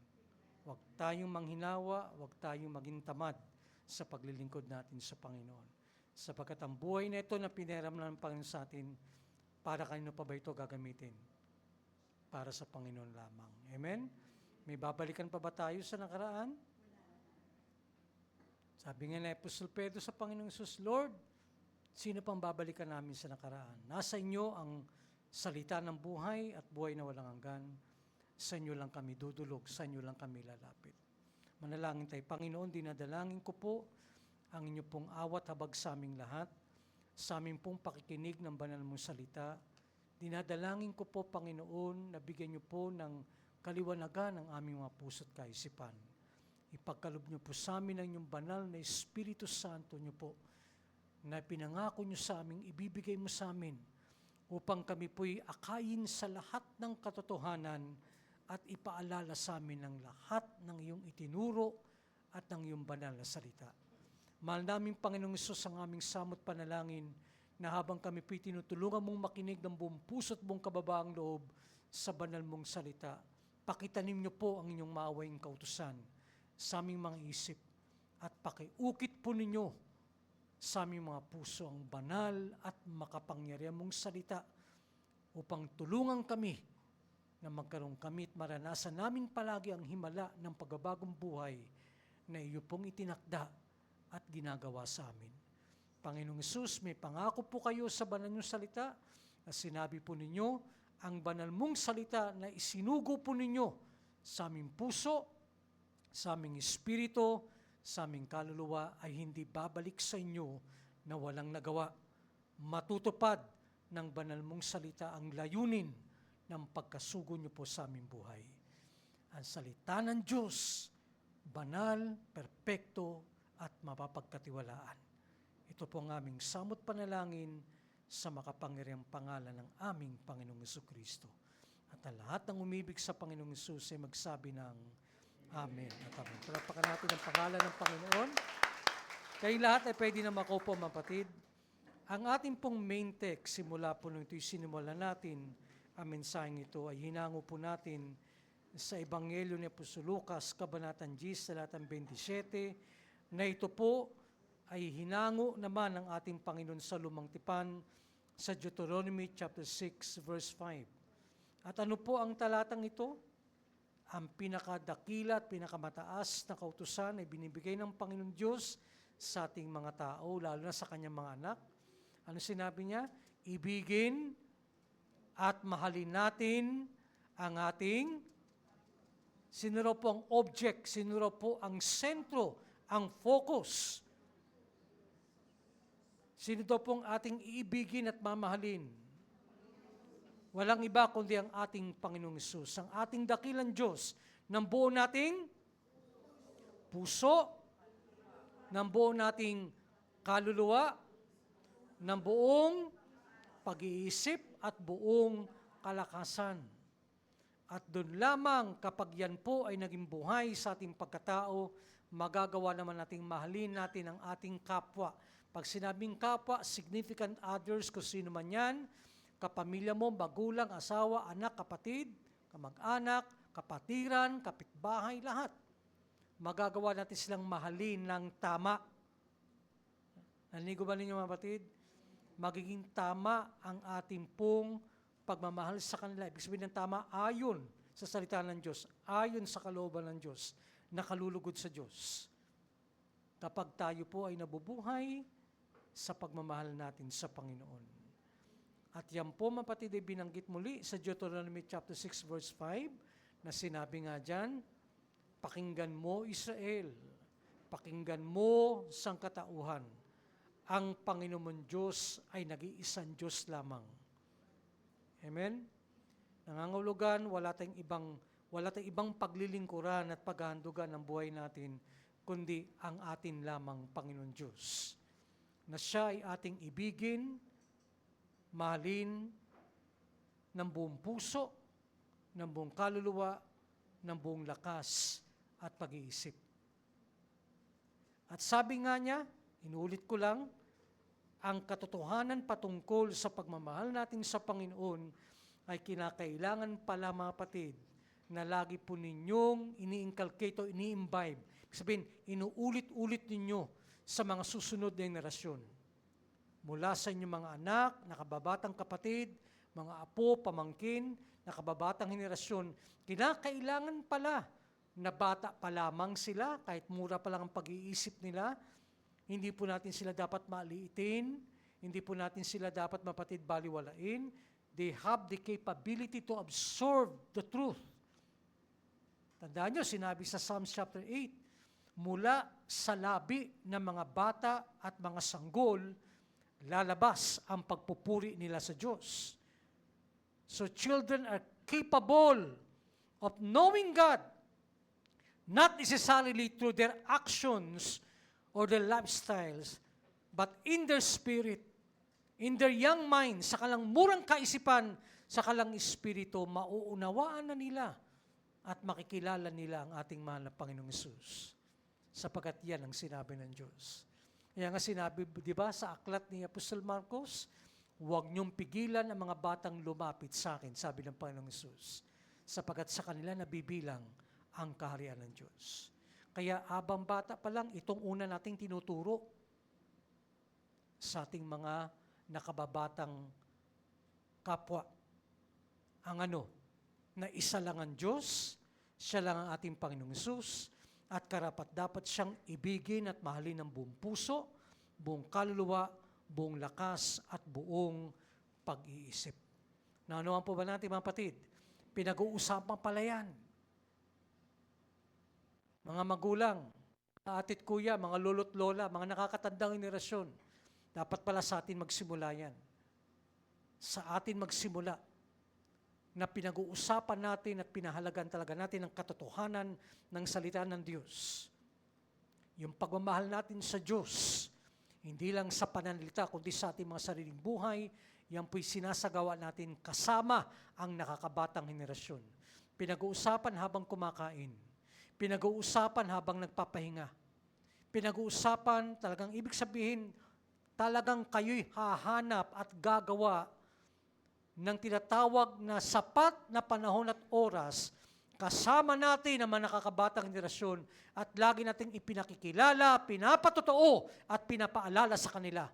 Huwag tayong manghinawa, huwag tayong maging tamad sa paglilingkod natin sa Panginoon. Sapagkat ang buhay na ito na pinahiram ng Panginoon sa atin, para kanino pa ba ito gagamitin? Para sa Panginoon lamang. Amen? May babalikan pa ba tayo sa nakaraan? Sabi nga ni Apostol Pedro sa Panginoong Hesus, Lord, sino pang babalikan namin sa nakaraan? Nasa inyo ang salita ng buhay at buhay na walang hanggan. Sa inyo lang kami dudulog, sa inyo lang kami lalapit. Manalangin tayo. Panginoon, dinadalangin ko po ang inyo pong awat habag sa aming lahat, sa aming pong pakikinig ng banal mong salita. Dinadalangin ko po, Panginoon, na bigyan niyo po ng kaliwanagan ang aming mga puso't kaisipan. Ipagkalob niyo po sa amin ang inyong banal na Espiritu Santo niyo po, na pinangako niyo sa aming ibibigay mo sa amin, upang kami po'y akayin sa lahat ng katotohanan at ipaalala sa amin ang lahat ng iyong itinuro at ng iyong banal na salita. Mahal namin, Panginoong Hesus, ang aming samot panalangin na habang kami po'y tinutulungan mong makinig ng buong puso at buong kababaang loob sa banal mong salita, pakitanim niyo po ang inyong maawaing kautusan sa aming mga isip at pakiukit po ninyo sa aming mga puso ang banal at makapangyarihan mong salita upang tulungan kami na magkaroon kami at maranasan namin palagi ang himala ng pagbabagong buhay na iyo pong itinakda at ginagawa sa amin. Panginoong Hesus, may pangako po kayo sa banal niyong salita na sinabi po ninyo, ang banal mong salita na isinugo po ninyo sa aming puso, sa aming espiritu, sa aming kaluluwa ay hindi babalik sa inyo na walang nagawa. Matutupad ng banal mong salita ang layunin ng pagkasugo niyo po sa aming buhay. Ang salita ng Diyos, banal, perpekto, at mapapagkatiwalaan. Ito po ang aming samot panalangin sa makapangyarihang pangalan ng aming Panginoong Jesucristo. At ang lahat ng umibig sa Panginoong Hesus ay magsabi ng Amen at Amen. Palapakan natin ang pangalan ng Panginoon. Kayo lahat ay pwede na makaupo, mapatid. Ang ating pong main text, simula po nung ito'y sinimula natin, ang mensaheng ito ay hinango po natin sa Ebanghelyo ni Apostol Lucas, Kabanatang 10, talatang 27, na ito po ay hinango naman ng ating Panginoon sa lumang tipan sa Deuteronomy chapter 6, verse 5. At ano po ang talatang ito? Ang pinakadakila at pinakamataas na kautusan ay binibigay ng Panginoon Diyos sa ating mga tao, lalo na sa kanyang mga anak. Ano sinabi niya? Ibigin at mahalin natin ang ating, sino raw po ang object, sino raw po ang sentro, ang focus. Sino daw pong ating iibigin at mamahalin? Walang iba kundi ang ating Panginoong Hesus, ang ating dakilang Diyos, ng buo nating puso, ng buo nating kaluluwa, ng buong pag-iisip at buong kalakasan. At doon lamang kapag yan po ay naging buhay sa ating pagkatao, magagawa naman nating mahalin natin ang ating kapwa. Pag sinabing kapwa, significant others, kung sino man yan, kapamilya mo, magulang, asawa, anak, kapatid, kamag-anak, kapatiran, kapitbahay, lahat. Magagawa natin silang mahalin ng tama. Nanigo ba ninyo mga kapatid? Magiging tama ang ating pong pagmamahal sa kanila. Ibig sabihin ng tama, ayon sa salita ng Diyos, ayon sa kalooban ng Diyos, nakalulugod sa Diyos. Kapag tayo po ay nabubuhay sa pagmamahal natin sa Panginoon. At yan po, mapatid, ay binanggit muli sa Deuteronomy chapter 6, verse 5, na sinabi nga dyan, pakinggan mo, Israel, pakinggan mo, sangkatauhan, ang Panginoon Diyos ay nag-iisang Diyos lamang. Amen? Nangangahulugan, wala tayong ibang paglilingkuran at paghahandugan ng buhay natin, kundi ang atin lamang Panginoon Diyos. Na siya ay ating ibigin, mahalin ng buong puso, ng buong kaluluwa, ng buong lakas at pag-iisip. At sabi nga niya, inuulit ko lang, ang katotohanan patungkol sa pagmamahal natin sa Panginoon ay kinakailangan pala mga kapatid na lagi po ninyong ini-inculcate o ini-imbibe. Sabihin, inuulit-ulit ninyo sa mga susunod na henerasyon. Mula sa inyong mga anak, nakababatang kapatid, mga apo, pamangkin, nakababatang henerasyon, kinakailangan pala na bata pa lamang sila, kahit mura pa lang ang pag-iisip nila, hindi po natin sila dapat maliitin, hindi po natin sila dapat mapatid baliwalain. They have the capability to absorb the truth. Tandaan nyo, sinabi sa Psalms chapter 8, mula sa labi ng mga bata at mga sanggol, lalabas ang pagpupuri nila sa Diyos. So children are capable of knowing God, not necessarily through their actions or their lifestyles, but in their spirit, in their young mind, sa kalang murang kaisipan, sa kalang espiritu, mauunawaan na nila at makikilala nila ang ating mahal na Panginoong Hesus. Sapagkat yan ang sinabi ng Diyos. Kaya nga sinabi, di ba, sa aklat ni Apostol Marcos, huwag niyong pigilan ang mga batang lumapit sa akin, sabi ng Panginoong Hesus, sapagkat sa kanila nabibilang ang kaharian ng Diyos. Kaya abang bata pa lang, itong una nating tinuturo sa ating mga nakababatang kapwa. Ang ano, na isa lang ang Diyos, siya lang ang ating Panginoong Hesus, at karapat dapat siyang ibigin at mahalin ng buong puso, buong kaluluwa, buong lakas, at buong pag-iisip. Naunawan po ba natin mga kapatid? Pinag-uusapan pala yan. Mga magulang, atit kuya, mga lolo't lola, mga nakakatandang henerasyon, dapat pala sa atin magsimula yan. Sa atin magsimula. na pinag-uusapan natin at pinahalagan talaga natin ang katotohanan ng salita ng Diyos. Yung pagmamahal natin sa Diyos, hindi lang sa pananalita, kundi sa ating mga sariling buhay, yan po'y sinasagawa natin kasama ang nakakabatang henerasyon. Pinag-uusapan habang kumakain. Pinag-uusapan habang nagpapahinga. Pinag-uusapan, talagang ibig sabihin, talagang kayo'y hahanap at gagawa ng tinatawag na sapat na panahon at oras kasama natin ang mga nakakabatang henerasyon at lagi nating ipinakikilala, pinapatotoo at pinapaalala sa kanila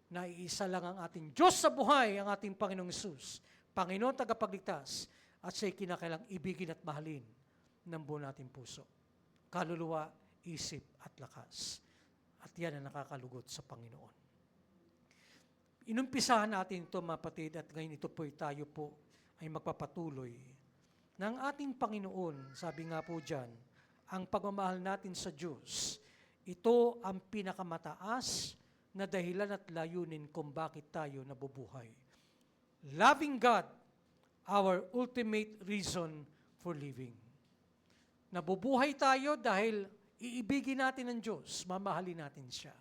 na iisa lang ang ating Diyos sa buhay, ang ating Panginoong Hesus, Panginoon tagapagligtas, at siya'y kinakailang ibigin at mahalin ng buo nating puso, kaluluwa, isip at lakas. At yan ang nakakalugot sa Panginoon. Inumpisahan natin ito, mga kapatid, at ngayon ito po tayo po ay magpapatuloy ng ating Panginoon. Sabi nga po dyan, ang pagmamahal natin sa Diyos, ito ang pinakamataas na dahilan at layunin kung bakit tayo nabubuhay. Loving God, our ultimate reason for living. Nabubuhay tayo dahil iibigin natin ang Diyos, mamahalin natin siya.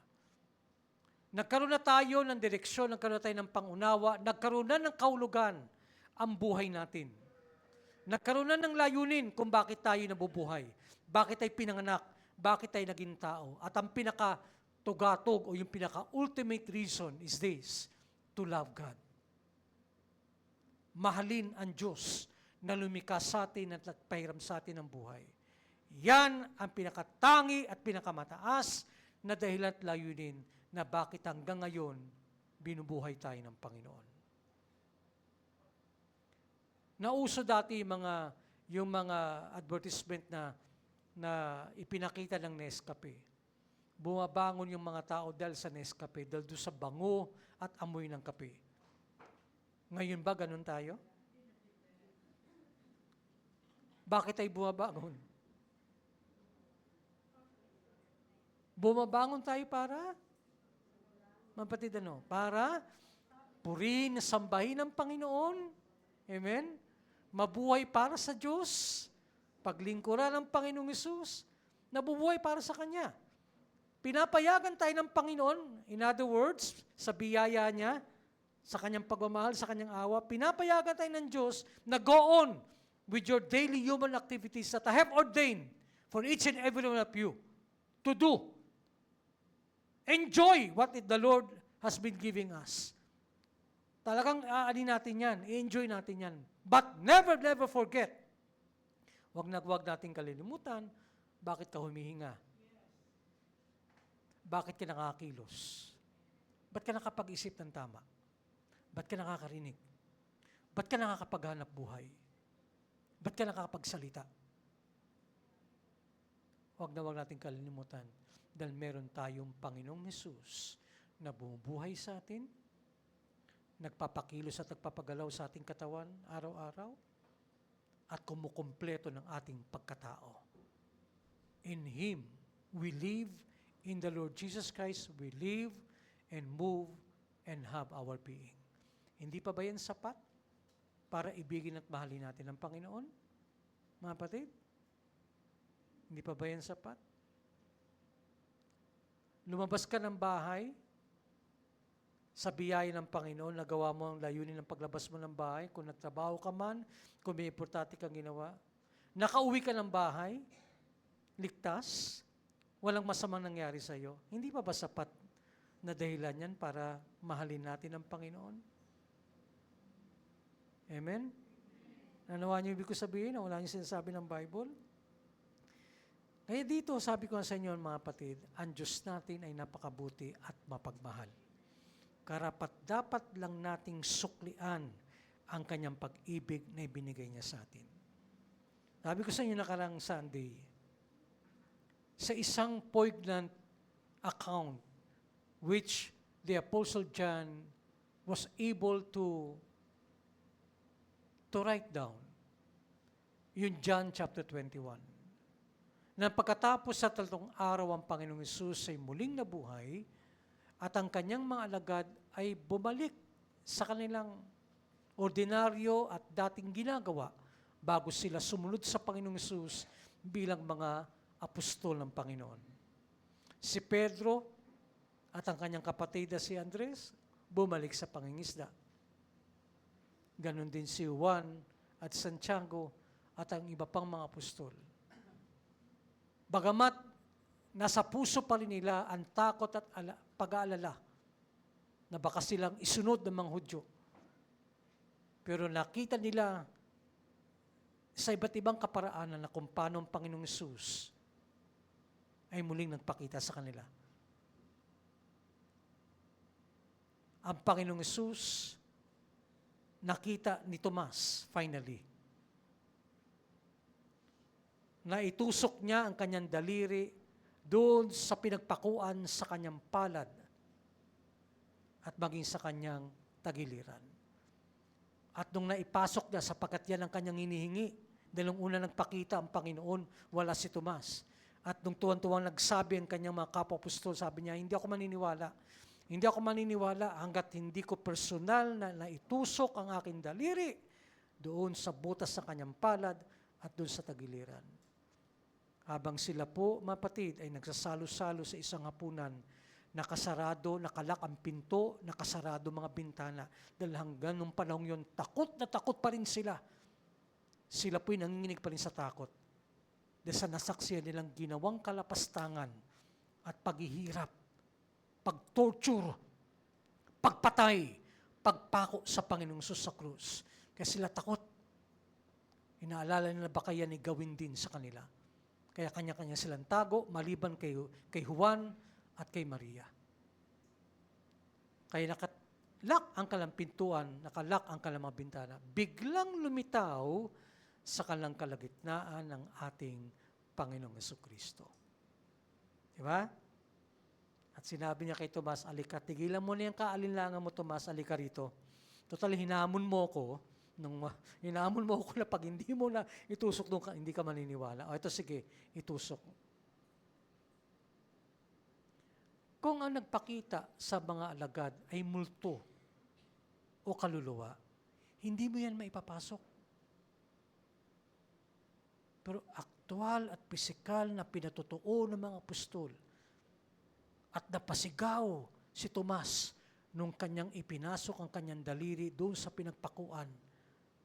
Nagkaroon na tayo ng direksyon, nagkaroon na tayo ng pangunawa, nagkaroon na ng kaulugan ang buhay natin. Nagkaroon na ng layunin kung bakit tayo nabubuhay, bakit tayo pinanganak, bakit tayo naging tao. At ang pinaka-tugatog o yung pinaka-ultimate reason is this, to love God. Mahalin ang Diyos na lumikha sa atin at nagpahiram sa atin ng buhay. Yan ang pinakatangi at pinakamataas na dahilan at layunin na bakit hanggang ngayon binubuhay tayo ng Panginoon. Nauso dati yung mga advertisement na ipinakita ng Nescafe. Bumabangon yung mga tao dahil sa Nescafe, dahil doon sa bango at amoy ng kape. Ngayon ba ganun tayo? Bakit tayo bumabangon? Bumabangon tayo para, mapatid para purihin, sambahin ang Panginoon. Amen? Mabuhay para sa Diyos. Paglingkuran ng Panginoong Hesus. Nabubuhay para sa Kanya. Pinapayagan tayo ng Panginoon, in other words, sa biyaya niya, sa Kanyang pagmamahal, sa Kanyang awa, pinapayagan tayo ng Diyos na go on with your daily human activities that I have ordained for each and every one of you to do. Enjoy what the Lord has been giving us. Talagang aanin natin yan, i-enjoy natin yan. But never, never forget, huwag natin kalilimutan, bakit ka humihinga? Bakit ka nakakilos? Ba't ka nakapag-isip ng tama? Ba't ka nakakarinig? Ba't ka nakakapaghanap buhay? Ba't ka nakakapagsalita? Huwag natin kalilimutan dahil meron tayong Panginoong Hesus na bumubuhay sa atin, nagpapakilos at nagpapagalaw sa ating katawan araw-araw, at kumukumpleto ng ating pagkatao. In Him, we live. In the Lord Jesus Christ, we live and move and have our being. Hindi pa ba yan sapat para ibigin at mahalin natin ang Panginoon? Mga kapatid? Hindi pa ba yan sapat? Lumabas ka ng bahay, sa biyaya ng Panginoon, nagawa mo ang layunin ng paglabas mo ng bahay, kung nagtrabaho ka man, kung may importante kang ginawa, nakauwi ka ng bahay, ligtas, walang masamang nangyari sa iyo, hindi pa ba sapat na dahilan yan para mahalin natin ang Panginoon? Amen? Nanawa niyo ibig ko sabihin na wala niyo sinasabi ng Bible? Kaya dito, sabi ko sa inyo mga kapatid, ang Diyos natin ay napakabuti at mapagmahal. Karapat dapat lang nating suklian ang kanyang pag-ibig na ibinigay niya sa atin. Sabi ko sa inyo nakarang Sunday, sa isang poignant account which the Apostle John was able to write down, yung John chapter 21, na pagkatapos sa 3 araw ang Panginoong Hesus ay muling nabuhay at ang kanyang mga alagad ay bumalik sa kanilang ordinaryo at dating ginagawa bago sila sumunod sa Panginoong Hesus bilang mga apostol ng Panginoon. Si Pedro at ang kanyang kapatid na si Andres, bumalik sa pangingisda. Ganon din si Juan at Santiago at ang iba pang mga apostol. Bagamat nasa puso pa rin nila ang takot at pag-aalala na baka silang isunod ng mga Hudyo. Pero nakita nila sa iba't ibang kaparaanan na kung paano ang Panginoong Hesus ay muling nagpakita sa kanila. Ang Panginoong Hesus nakita ni Tomas finally. Naitusok niya ang kanyang daliri doon sa pinagpakuan sa kanyang palad at maging sa kanyang tagiliran. At nung naipasok niya, sapagkat yan ang kanyang hinihingi, dahil nung una nagpakita ang Panginoon, wala si Tomas. At nung tuwan-tuwang nagsabi ang kanyang mga kapwa-apostol, sabi niya, hindi ako maniniwala. Hindi ako maniniwala hanggat hindi ko personal na naitusok ang aking daliri doon sa butas ng kanyang palad at doon sa tagiliran. Habang sila po, mga kapatid, ay nagsasalo-salo sa isang hapunan, nakasarado, nakalak ang pinto, nakasarado mga bintana. Dahil hanggang nung panahon yun, takot na takot pa rin sila. Sila po'y nanginginig pa rin sa takot. Dahil sa nasaksiyan nilang ginawang kalapastangan at paghihirap, pag-torture, pagpatay, pagpako sa Panginoong Hesus sa krus. Kaya sila takot. Inaalala nila baka yan ay gawin din sa kanila. Kaya kanya-kanya silang tago, maliban kay Juan at kay Maria. Kaya nakalak ang kalang pintuan, nakalak ang kalang mga bintana. Biglang lumitaw sa kalang kalagitnaan ng ating Panginoong Jesucristo. Diba? At sinabi niya kay Tomas, alika, tigilan mo na yung kaalinlangan mo, Tomas, alika rito. Total, hinamon mo ko, hinamon mo ko na pag hindi mo na itusok doon ka, hindi ka maniniwala. O ito, sige, itusok. Kung ang nagpakita sa mga alagad ay multo o kaluluwa, hindi mo yan maipapasok. Pero aktual at pisikal na pinatutuo ng mga apostol at napasigaw si Tomas nung kanyang ipinasok ang kanyang daliri doon sa pinagpakuan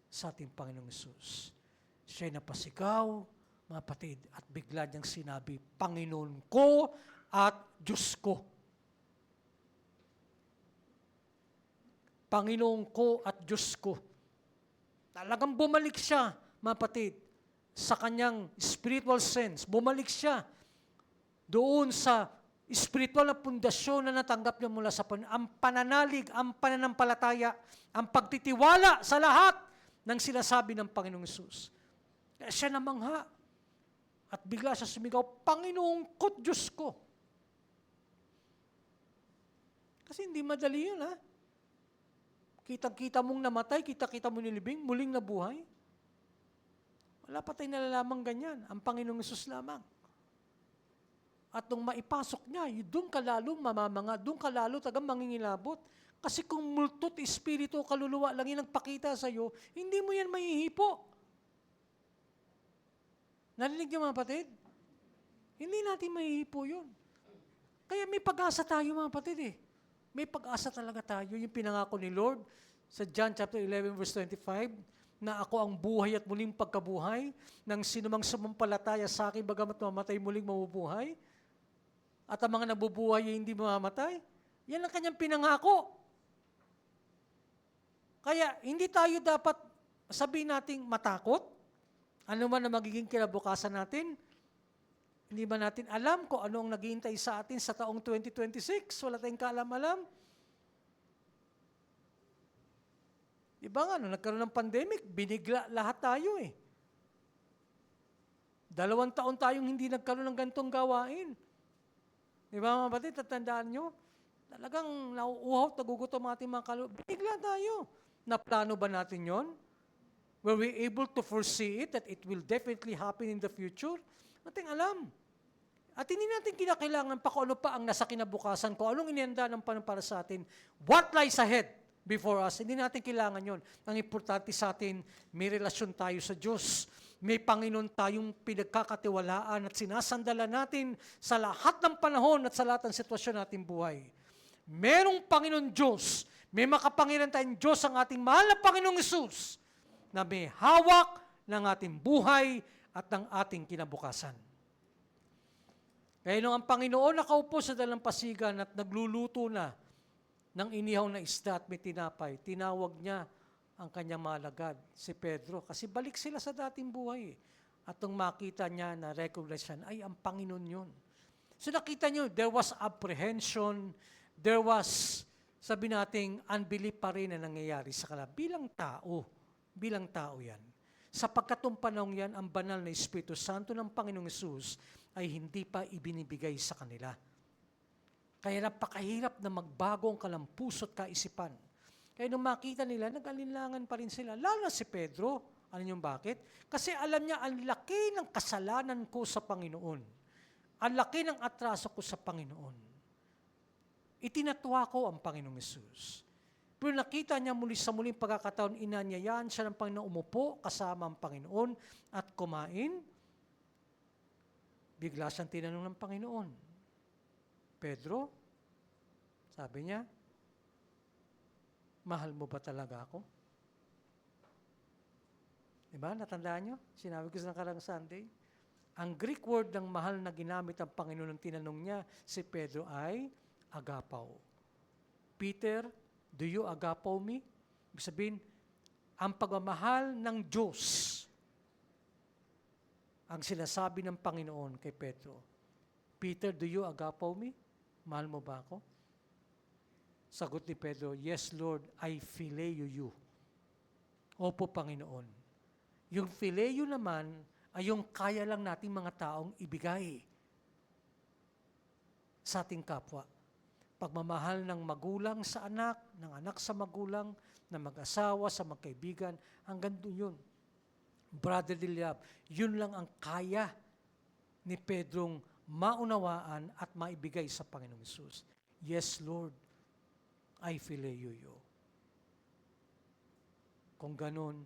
sa ating Panginoong Hesus. Siya'y napasigaw, mga kapatid, at bigla niyang sinabi, Panginoon ko at Diyos ko. Panginoon ko at Diyos ko. Talagang bumalik siya, mga kapatid, sa kanyang spiritual sense. Bumalik siya doon sa spiritual na pundasyon na natanggap niya mula sa ang pananalig, ang pananampalataya, ang pagtitiwala sa lahat ng sinasabi ng Panginoong Hesus. Kaya siya namangha. At bigla siya sumigaw, Panginoon ko't Diyos ko. Kasi hindi madali yun, ha? Kita-kita mong namatay, kita-kita mong nilibing, muling nabuhay. Wala pa tayong nalalamang ganyan. Ang Panginoong Hesus lamang. At nung maipasok niya, doon ka lalo mamamanga, doon ka lalo tagang mangingilabot. Kasi kung multot, espiritu, kaluluwa lang yung nagpakita sa'yo, hindi mo yan mahihipo. Narinig niyo mga kapatid? Hindi natin mahihipo yun. Kaya may pag-asa tayo mga kapatid eh. May pag-asa talaga tayo. Yung pinangako ni Lord sa John chapter 11 verse 25, na ako ang buhay at muling pagkabuhay, ng sinumang sumampalataya sa akin, bagamat mamatay muling mabubuhay, at ang mga nabubuhay ay hindi mamamatay. Yan ang kanyang pinangako. Kaya hindi tayo dapat sabihin nating matakot. Ano man ang magiging kinabukasan natin? Hindi ba natin alam kung ano ang naghihintay sa atin sa taong 2026? Wala tayong kaalam-alam. Diba nga, nung nagkaroon ng pandemic, binigla lahat tayo eh. 2 taon tayong hindi nagkaroon ng gantong gawain. Diba mga batid, tatandaan nyo? Talagang nauuhaw, nagugutom ang ating mga kaluluwa. Binigla tayo. Naplano ba natin yon? Were we able to foresee it, that it will definitely happen in the future? Nating alam. At hindi natin kinakailangan pa kung ano pa ang nasa kinabukasan ko, anong inihanda ng Panginoon para sa atin. What lies ahead? before us. Hindi natin kailangan yon. Ang importante sa atin, may relasyon tayo sa Diyos. May Panginoon tayong pinagkakatiwalaan at sinasandalan natin sa lahat ng panahon at sa lahat ng sitwasyon nating buhay. Merong Panginoon Diyos, may makapangyarihan tayong Diyos ang ating mahal na Panginoong Hesus na may hawak ng ating buhay at ng ating kinabukasan. Kaya nung ang Panginoon nakaupo sa dalampasigan at nagluluto na ng inihaw na isda at may tinapay, tinawag niya ang kanyang mga alagad, si Pedro, kasi balik sila sa dating buhay. At nung makita niya na recognize siya, ay ang Panginoon yun. So nakita niyo, there was apprehension, there was, sabi nating, unbelief pa rin na nangyayari sa kanila. Bilang tao yan. Sa pagkatong panahon yan, ang banal na Espiritu Santo ng Panginoong Hesus ay hindi pa ibinibigay sa kanila. Kaya napakahirap na magbago ang kanilang puso at kaisipan. Kaya nung makita nila, nag-alinlangan pa rin sila. Lalo na si Pedro. Ano yung bakit? Kasi alam niya, ang laki ng kasalanan ko sa Panginoon. Ang laki ng atraso ko sa Panginoon. Itinatwa ko ang Panginoong Hesus. Pero nakita niya muli sa muling pagkakataon, inanyayaan siya ng Panginoon umupo kasama ang Panginoon at kumain. Bigla siyang tinanong ng Panginoon, Pedro, sabi niya, mahal mo ba talaga ako? Diba? Natandaan niyo? Sinabi ko sa nakarang Sunday. Ang Greek word ng mahal na ginamit ang Panginoon ng tinanong niya si Pedro ay agapaw. Peter, do you agapaw me? Ibig sabihin, ang pagmamahal ng Diyos ang sinasabi ng Panginoon kay Pedro. Peter, do you agapaw me? Mahal mo ba ako? Sagot ni Pedro, yes Lord, I phileo you. Opo, Panginoon. Yung phileo naman ay yung kaya lang nating mga taong ibigay sa ating kapwa. Pagmamahal ng magulang sa anak, ng anak sa magulang, ng mag-asawa sa magkaibigan, hanggang doon yun. Brotherly love, yun lang ang kaya ni Pedrong maunawaan at maibigay sa Panginoong Hesus. Yes, Lord, I phileo you. Kung ganun,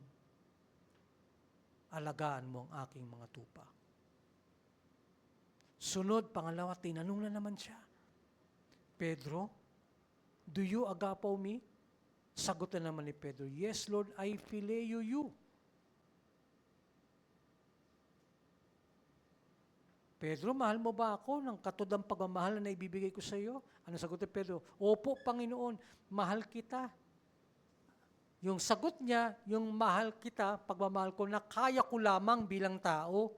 alagaan mo ang aking mga tupa. Sunod, pangalawa, tinanong na naman siya, Pedro, do you agapaw me? Sagot na naman ni Pedro, yes, Lord, I phileo you. Pedro, mahal mo ba ako ng katudang pagmamahal na ibibigay ko sa iyo? Ano sagot ni Pedro? Opo, Panginoon, mahal kita. Yung sagot niya, yung mahal kita, pagmamahal ko na kaya ko lamang bilang tao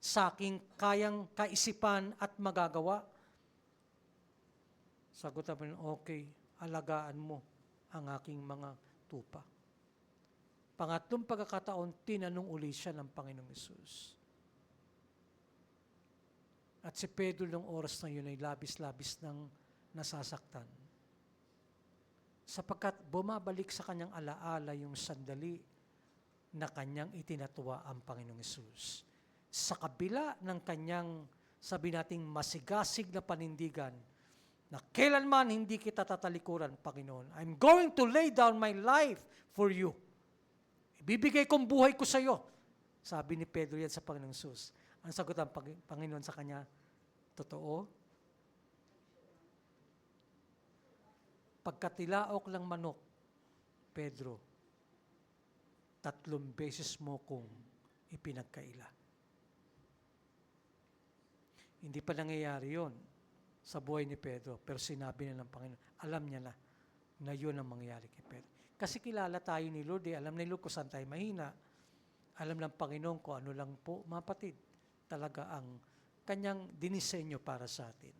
sa aking kayang kaisipan at magagawa. Sagot na Panginoon, okay, alagaan mo ang aking mga tupa. Pangatlong pagkakataon, tinanong uli siya ng Panginoong Hesus. At si Pedro ng oras na yun ay labis-labis ng nasasaktan. Sapagkat bumabalik sa kanyang alaala yung sandali na kanyang itinatuwa ang Panginoong Hesus. Sa kabila ng kanyang, sabi nating, masigasig na panindigan, na kailanman hindi kita tatalikuran, Panginoon. I'm going to lay down my life for you. Ibibigay kong buhay ko sa iyo. Sabi ni Pedro yan sa Panginoong Hesus. Ang sagot ng Panginoon sa kanya, totoo? Pagkatilaok ng manok, Pedro, 3 beses mo kong ipinagkaila. Hindi pa nangyayari yon sa buhay ni Pedro, pero sinabi na ng Panginoon, alam niya na yun ang mangyayari kay Pedro. Kasi kilala tayo ni Lord, alam ni Lord kung saan tayo mahina. Alam ng Panginoon kung ano lang po, mga kapatid, talaga ang kanyang dinisenyo para sa atin.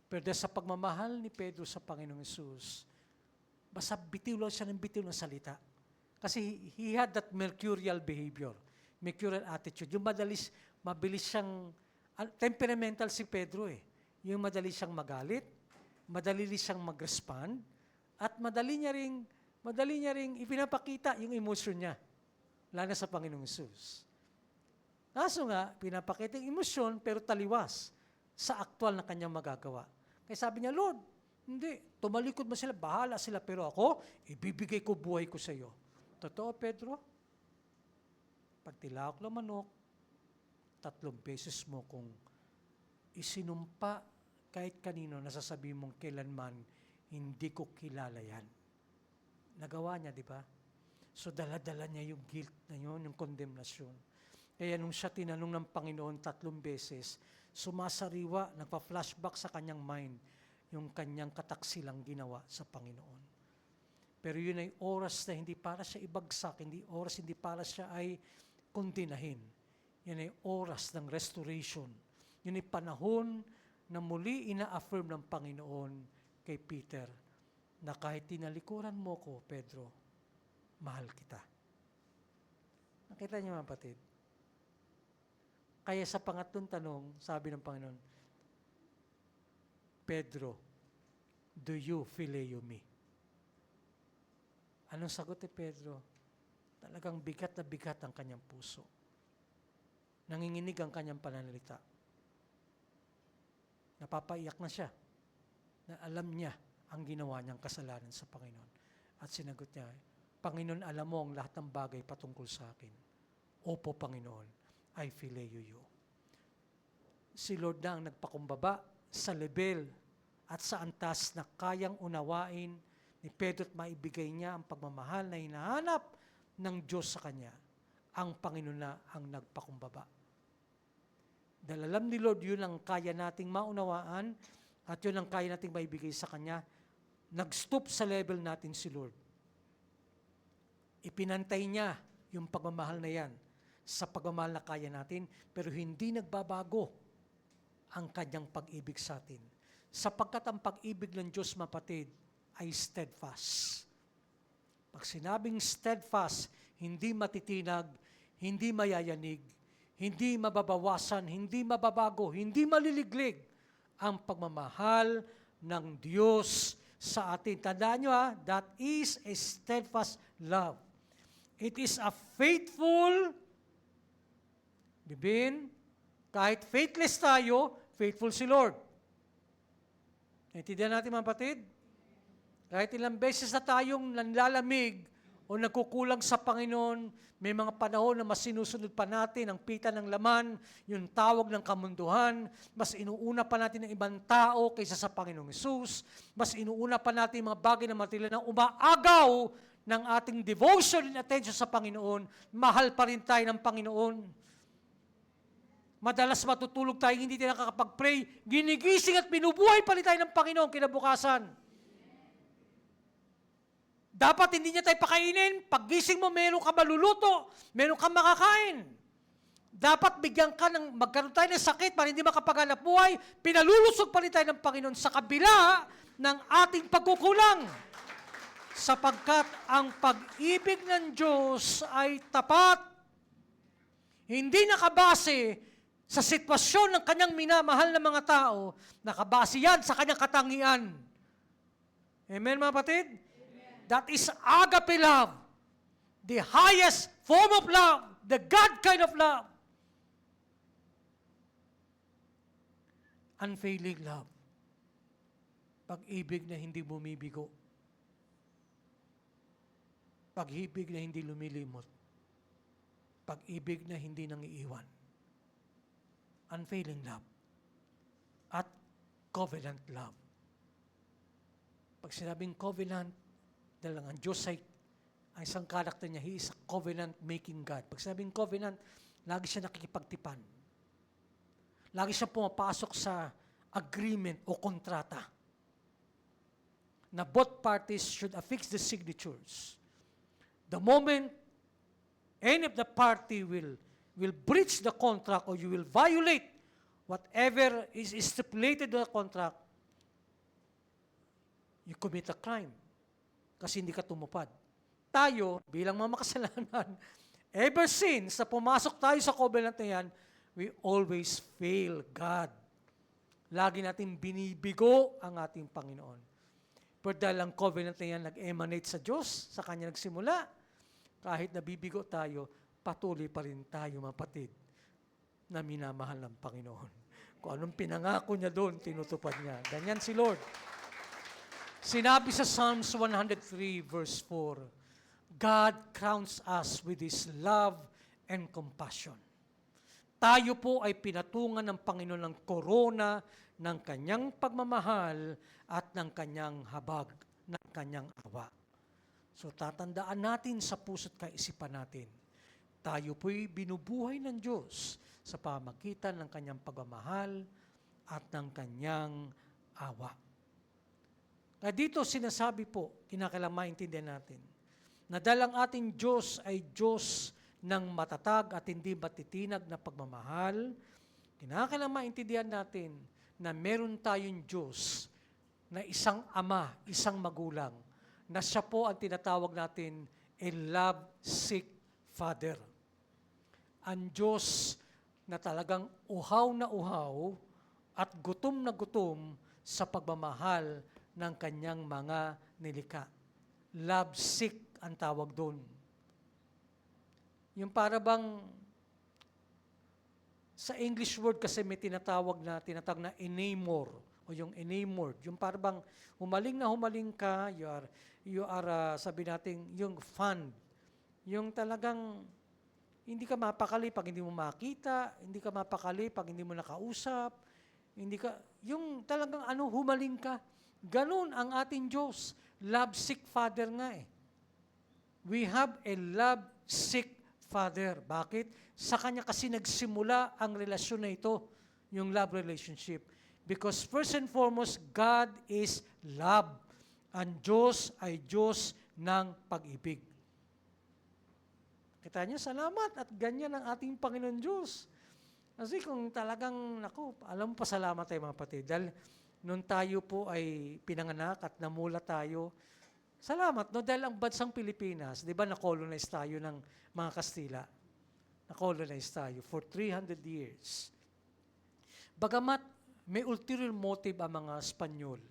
Pero dahil sa pagmamahal ni Pedro sa Panginoong Hesus, basta bitiw lang siya ng bitiw ng salita. Kasi he had that mercurial behavior, mercurial attitude. Yung mabilis siyang, temperamental si Pedro eh. Yung madali siyang magalit, madali siyang mag-respond, at madali niya ring ipinapakita yung emotion niya, lalo sa Panginoong Hesus. Kaso nga, pinapakita yung emosyon pero taliwas sa aktual na kanyang magagawa. Kaya sabi niya, Lord, Hindi. Tumalikod man sila, bahala sila. Pero ako, ibibigay ko buhay ko sa iyo. Totoo, Pedro? Pag tilawak ng manok, 3 beses mo kung isinumpa kahit kanino, nasasabi mong kailanman, hindi ko kilala yan. Nagawa niya, di ba? So dala-dala niya yung guilt na yun, yung condemnation. Kaya nung siya tinanong ng Panginoon 3 beses, sumasariwa, nagpa-flashback sa kanyang mind, yung kanyang kataksilang ginawa sa Panginoon. Pero yun ay oras na hindi para siya ibagsak, hindi para siya ay kondinahin. Yan ay oras ng restoration. Yun ay panahon na muli ina-affirm ng Panginoon kay Peter na kahit tinalikuran mo ko, Pedro, mahal kita. Nakita niyo mga kapatid? Kaya sa pangatlong tanong, sabi ng Panginoon, Pedro, do you phileo me? Anong sagot ni Pedro? Talagang bigat na bigat ang kanyang puso. Nanginginig ang kanyang pananalita. Napapaiyak na siya na alam niya ang ginawa niyang kasalanan sa Panginoon. At sinagot niya, Panginoon, alam mo ang lahat ng bagay patungkol sa akin. Opo, Panginoon, I phileo you. Si Lord na ang nagpakumbaba sa level at sa antas na kayang unawain ni Pedro at maibigay niya ang pagmamahal na hinahanap ng Diyos sa kanya. Ang Panginoon na ang nagpakumbaba. Dahil alam ni Lord, yun ang kaya nating maunawaan at yun ang kaya nating maibigay sa Kanya. Nag-stop sa level natin si Lord. Ipinantay niya yung pagmamahal na yan sa pagmamahal na kaya natin, pero hindi nagbabago ang Kanyang pag-ibig sa atin. Sapagkat ang pag-ibig ng Diyos, mapatid, ay steadfast. Pag sinabing steadfast, hindi matitinag, hindi mayayanig, hindi mababawasan, hindi mababago, hindi maliliglig ang pagmamahal ng Diyos sa atin. Tandaan nyo that is a steadfast love. It is a faithful, bibin, kahit faithless tayo, faithful si Lord. Naintindihan natin mga kapatid? Kahit ilang beses na tayong nanlalamig o nagkukulang sa Panginoon, may mga panahon na mas sinusunod pa natin ang pita ng laman, yung tawag ng kamunduhan, mas inuuna pa natin ng ibang tao kaysa sa Panginoong Hesus, mas inuuna pa natin mga bagay na material na umaagaw ng ating devotion and attention sa Panginoon, mahal pa rin tayo ng Panginoon. Madalas matutulog tayo, hindi tayo nakakapag-pray, ginigising at binubuhay pa rin tayo ng Panginoon kinabukasan. Dapat hindi niya tayo pakainin. Paggising mo, meron ka maluluto, meron ka makakain. Dapat bigyan ka ng, magkaroon tayo ng sakit para hindi makapaghanap buhay, pinalulusog pa rin tayo ng Panginoon sa kabila ng ating pagkukulang. Sapagkat ang pag-ibig ng Diyos ay tapat, hindi nakabase sa sitwasyon ng kanyang minamahal na mga tao, nakabase yan sa kanyang katangian. Amen, mga kapatid? That is agape love. The highest form of love. The God kind of love. Unfailing love. Pag-ibig na hindi bumibigo. Pag-ibig na hindi lumilimot. Pag-ibig na hindi nangiiwan. Unfailing love. At covenant love. Pag sinabing covenant, dahil ang Diyos ay, ang isang karakter niya, He is a covenant-making God. Pag sabing covenant, lagi siya nakikipagtipan. Lagi siya pumapasok sa agreement o kontrata na both parties should affix the signatures. The moment any of the party will breach the contract or you will violate whatever is stipulated in the contract, you commit a crime. Kasi hindi ka tumupad. Tayo, bilang mga makasalanan, ever since na pumasok tayo sa covenant na yan, we always fail God. Lagi natin binibigo ang ating Panginoon. Pero dahil ang covenant na yan nag-emanate sa Diyos, sa Kanya nagsimula, kahit nabibigo tayo, patuloy pa rin tayo, mga kapatid, na minamahal ng Panginoon. Kung anong pinangako niya doon, tinutupad niya. Ganyan si Lord. Sinabi sa Psalms 103 verse 4, God crowns us with His love and compassion. Tayo po ay pinatungan ng Panginoon ng korona ng kanyang pagmamahal at ng kanyang habag, ng kanyang awa. So tatandaan natin sa puso't kaisipan natin, tayo po'y binubuhay ng Diyos sa pamagitan ng kanyang pagmamahal at ng kanyang awa. Kaya dito sinasabi po, kinakailangan maintindihan natin, na dahil ang ating Diyos ay Diyos ng matatag at hindi matitinag na pagmamahal, kinakailangan maintindihan natin na meron tayong Diyos na isang ama, isang magulang, na siya po ang tinatawag natin a love-sick Father. Ang Diyos na talagang uhaw na uhaw at gutom na gutom sa pagmamahal ng kanyang mga nilikha. Love-sick ang tawag doon. Yung para bang sa English word kasi may tinatawag na enamor o yung enamored. Yung para bang humaling na humaling ka, you are sabi natin, yung fond. Yung talagang hindi ka mapakali pag hindi mo makita, hindi ka mapakali pag hindi mo nakausap, yung talagang humaling ka. Ganun ang ating Diyos. Love-sick Father nga eh. We have a love-sick Father. Bakit? Sa Kanya kasi nagsimula ang relasyon na ito, yung love relationship. Because first and foremost, God is love. Ang Diyos ay Diyos ng pag-ibig. Kita niyo, salamat at ganyan ang ating Panginoon Diyos. Kasi kung talagang, alam mo, pasalamat tayo mga kapatid. Dahil nung tayo po ay pinanganak at namula tayo, salamat, no? Dahil ang bansang Pilipinas, di ba, na-colonize tayo ng mga Kastila. Na-colonize tayo for 300 years. Bagamat may ulterior motive ang mga Espanyol,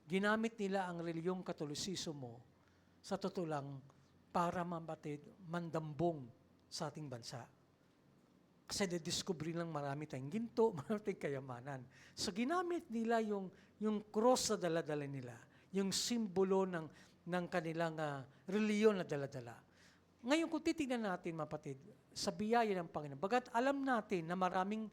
ginamit nila ang reliyong Katolisismo sa totoo lang para mandambong sa ating bansa. Kasi na-discover lang marami tayong ginto, marami tayong kayamanan. So ginamit nila yung cross na dala-dala nila, yung simbolo ng kanilang reliyon na dala-dala. Ngayon kung titignan natin, mapatid, sa biyaya ng Panginoon, bagat alam natin na maraming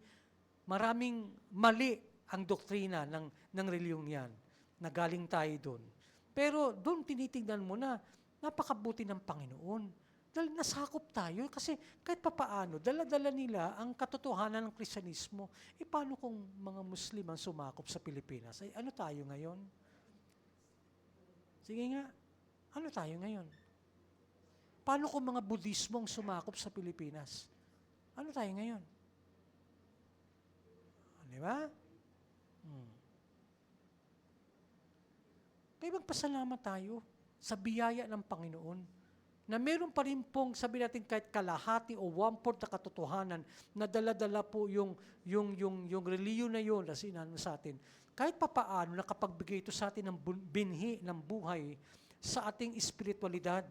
mali ang doktrina ng reliyong yan, na galing tayo doon. Pero doon tinitignan mo na napakabuti ng Panginoon. Dahil nasakop tayo kasi kahit papaano, dala-dala nila ang katotohanan ng Kristyanismo. Paano kung mga Muslim ang sumakop sa Pilipinas? Ay, ano tayo ngayon? Sige nga, ano tayo ngayon? Paano kung mga Budismo ang sumakop sa Pilipinas? Ano tayo ngayon? Di ba? Kaya magpasalamat tayo sa biyaya ng Panginoon na meron pa rin pong, sabi natin, kahit kalahati o 1/4 na katotohanan na dala-dala po yung reliyon na yun na sinano sa atin. Kahit papaano, nakapagbigay ito sa atin ng binhi ng buhay sa ating espiritualidad.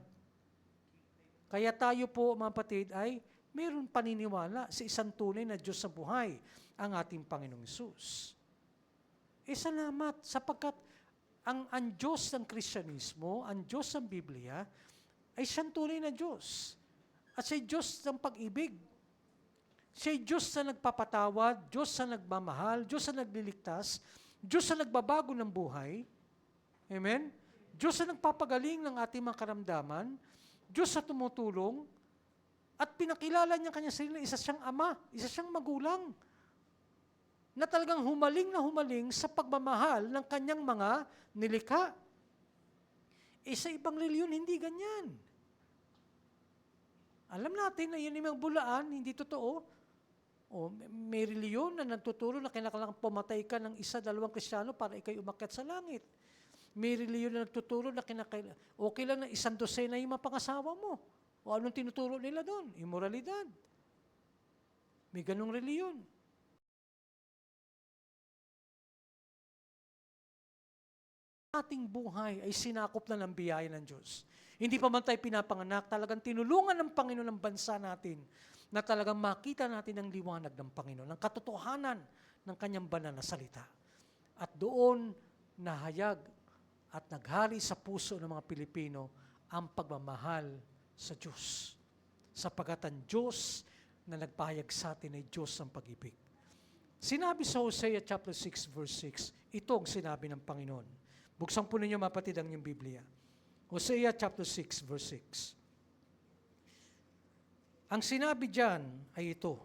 Kaya tayo po, mga kapatid, ay meron paniniwala sa isang tunay na Diyos sa buhay, ang ating Panginoong Hesus. Salamat, sapagkat ang Diyos ng Kristyanismo, ang Diyos ng Biblia, ay siyang tunay na Diyos. At siya'y Diyos ng pag-ibig. Siya'y Diyos na nagpapatawad, Diyos na nagmamahal, Diyos na nagliligtas, Diyos na nagbabago ng buhay. Amen? Diyos na nagpapagaling ng ating mga karamdaman, Diyos na tumutulong, at pinakilala niya kanya sarili, isa siyang ama, isa siyang magulang, na talagang humaling na humaling sa pagmamahal ng kanyang mga nilikha. Sa ibang reliyon, hindi ganyan. Alam natin na yun yung bulaan, hindi totoo. May reliyon na nagtuturo na kailangan pumatay ka ng 1-2 Kristiyano para ikay umakyat sa langit. May reliyon na nagtuturo na okay lang na 1 dosena yung mapangasawa mo. O anong tinuturo nila doon? Immoralidad. May ganong reliyon. Ating buhay ay sinakop na ng biyaya ng Diyos. Hindi pa man tayo pinapanganak, talagang tinulungan ng Panginoon ng bansa natin na talagang makita natin ang liwanag ng Panginoon, ang katotohanan ng kanyang banal na salita. At doon nahayag at naghari sa puso ng mga Pilipino ang pagmamahal sa Diyos. Sapagat ang Diyos na nagpahayag sa atin ay Diyos ng pag-ibig. Sinabi sa Hosea chapter 6 verse 6, ito ang sinabi ng Panginoon. Buksan po ninyo mapatid ang inyong Biblia. Hosea chapter 6 verse 6. Ang sinabi diyan ay ito.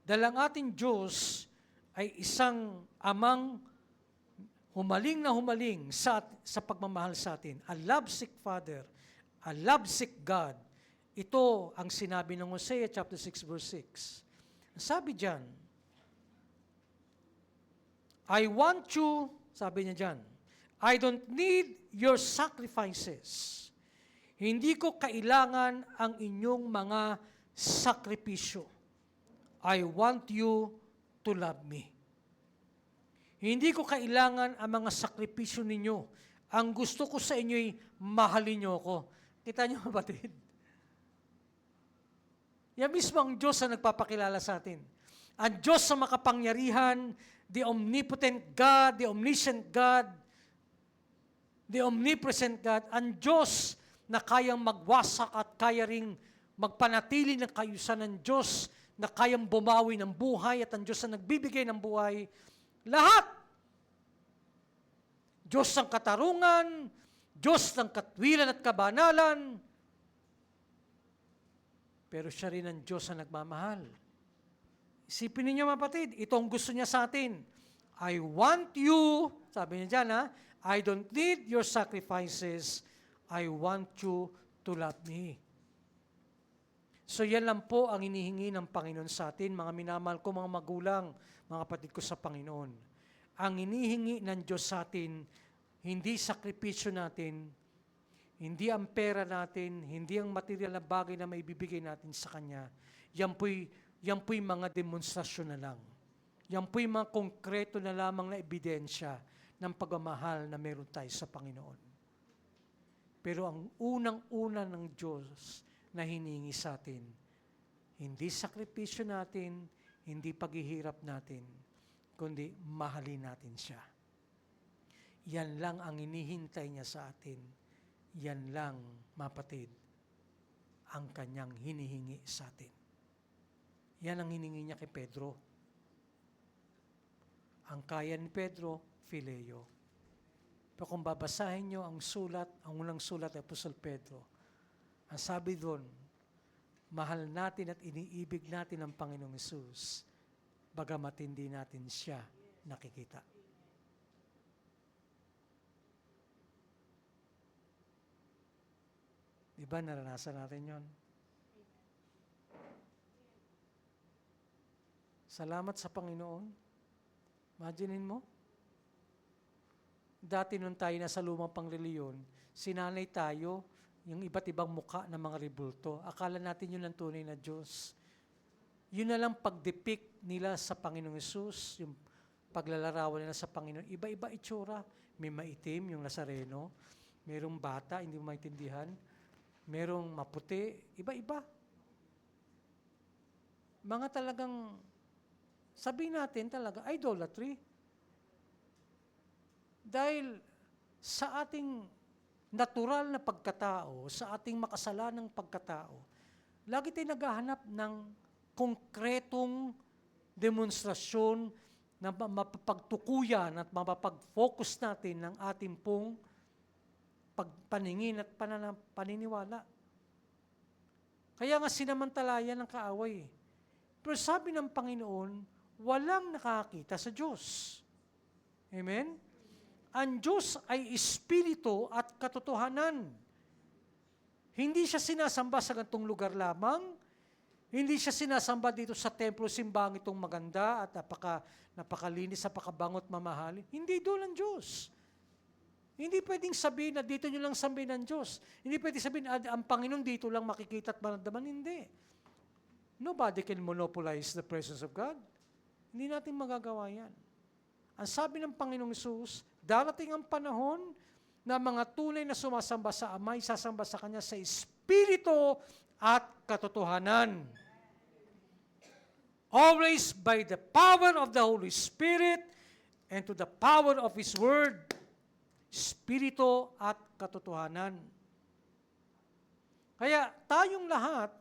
Dahil ang ating Diyos ay isang amang humaling na humaling sa pagmamahal sa atin. A lovesick Father, a lovesick God. Ito ang sinabi ng Hosea chapter 6 verse 6. Sabi diyan, I want you, sabi niya diyan, I don't need your sacrifices. Hindi ko kailangan ang inyong mga sakripisyo. I want you to love me. Hindi ko kailangan ang mga sakripisyo ninyo. Ang gusto ko sa inyo ay mahalin niyo ako. Kita niyo kapatid? Yan mismo ang Diyos na nagpapakilala sa atin. Ang Diyos sa makapangyarihan, the omnipotent God, the omniscient God, the omnipresent God, ang Diyos na kayang magwasak at kaya ring magpanatili ng kayusan ng Diyos, na kayang bumawi ng buhay at ang Diyos na nagbibigay ng buhay, lahat. Diyos ng katarungan, Diyos ng katwiran at kabanalan, pero siya rin ang Diyos na nagmamahal. Isipin ninyo mga kapatid, ito ang gusto niya sa atin. I want you, sabi niya dyan I don't need your sacrifices, I want you to love me. So yan lang po ang inihingi ng Panginoon sa atin, mga minamahal ko, mga magulang, mga kapatid ko sa Panginoon. Ang inihingi ng Diyos sa atin, hindi sakripisyo natin, hindi ang pera natin, hindi ang material na bagay na maibibigay natin sa Kanya. Yan po'y mga demonstrasyon na lang. Yan po'y mga konkreto na lamang na ebidensya ng pagmamahal na meron tayo sa Panginoon. Pero ang unang-una ng Diyos na hiningi sa atin, hindi sakripisyo natin, hindi paghihirap natin, kundi mahalin natin siya. Yan lang ang inihintay niya sa atin. Yan lang, mapatid, ang kanyang hinihingi sa atin. Yan ang hiningi niya kay Pedro. Ang kaya ni Pedro, Phileo. Pero kung babasahin niyo ang sulat, ang unang sulat ay Apostol Pedro, ang sabi doon, mahal natin at iniibig natin ang Panginoong Hesus, bagamat hindi natin siya nakikita. Diba naranasan natin yon? Salamat sa Panginoon. Imaginin mo, dati nung tayo nasa lumang pangreliyon, sinanay tayo, yung iba't ibang muka ng mga rebulto. Akala natin yun ang tunay na Diyos. Yun na lang pag-depict nila sa Panginoong Hesus, yung paglalarawan nila sa Panginoon. Iba-iba itsura. May maitim, yung Nazareno. Merong bata, hindi mo maintindihan. Merong maputi. Iba-iba. Mga talagang, sabihin natin talaga, idolatry. Dahil sa ating natural na pagkatao, sa ating makasalanang pagkatao, lagi tayo naghahanap ng konkretong demonstrasyon na mapapagtukuyan at mapapag-focus natin ng ating pong pagpaningin at paniniwala. Kaya nga sinamantalayan ng kaaway. Pero sabi ng Panginoon, walang nakakita sa Diyos. Amen? Ang Diyos ay espiritu at katotohanan. Hindi siya sinasamba sa ganitong lugar lamang. Hindi siya sinasamba dito sa templo, simbang itong maganda at napakalinis, napakabangot, mamahalin. Hindi doon ang Diyos. Hindi pwedeng sabihin na dito nyo lang sambihin ng Diyos. Hindi pwedeng sabihin ang Panginoon dito lang makikita at maramdaman. Hindi. Nobody can monopolize the presence of God. Hindi natin magagawa yan. Ang sabi ng Panginoong Hesus, darating ang panahon na mga tunay na sumasamba sa Ama, sasamba sa Kanya sa Espiritu at katotohanan. always by the power of the Holy Spirit and to the power of His Word, Espiritu at katotohanan. Kaya tayong lahat,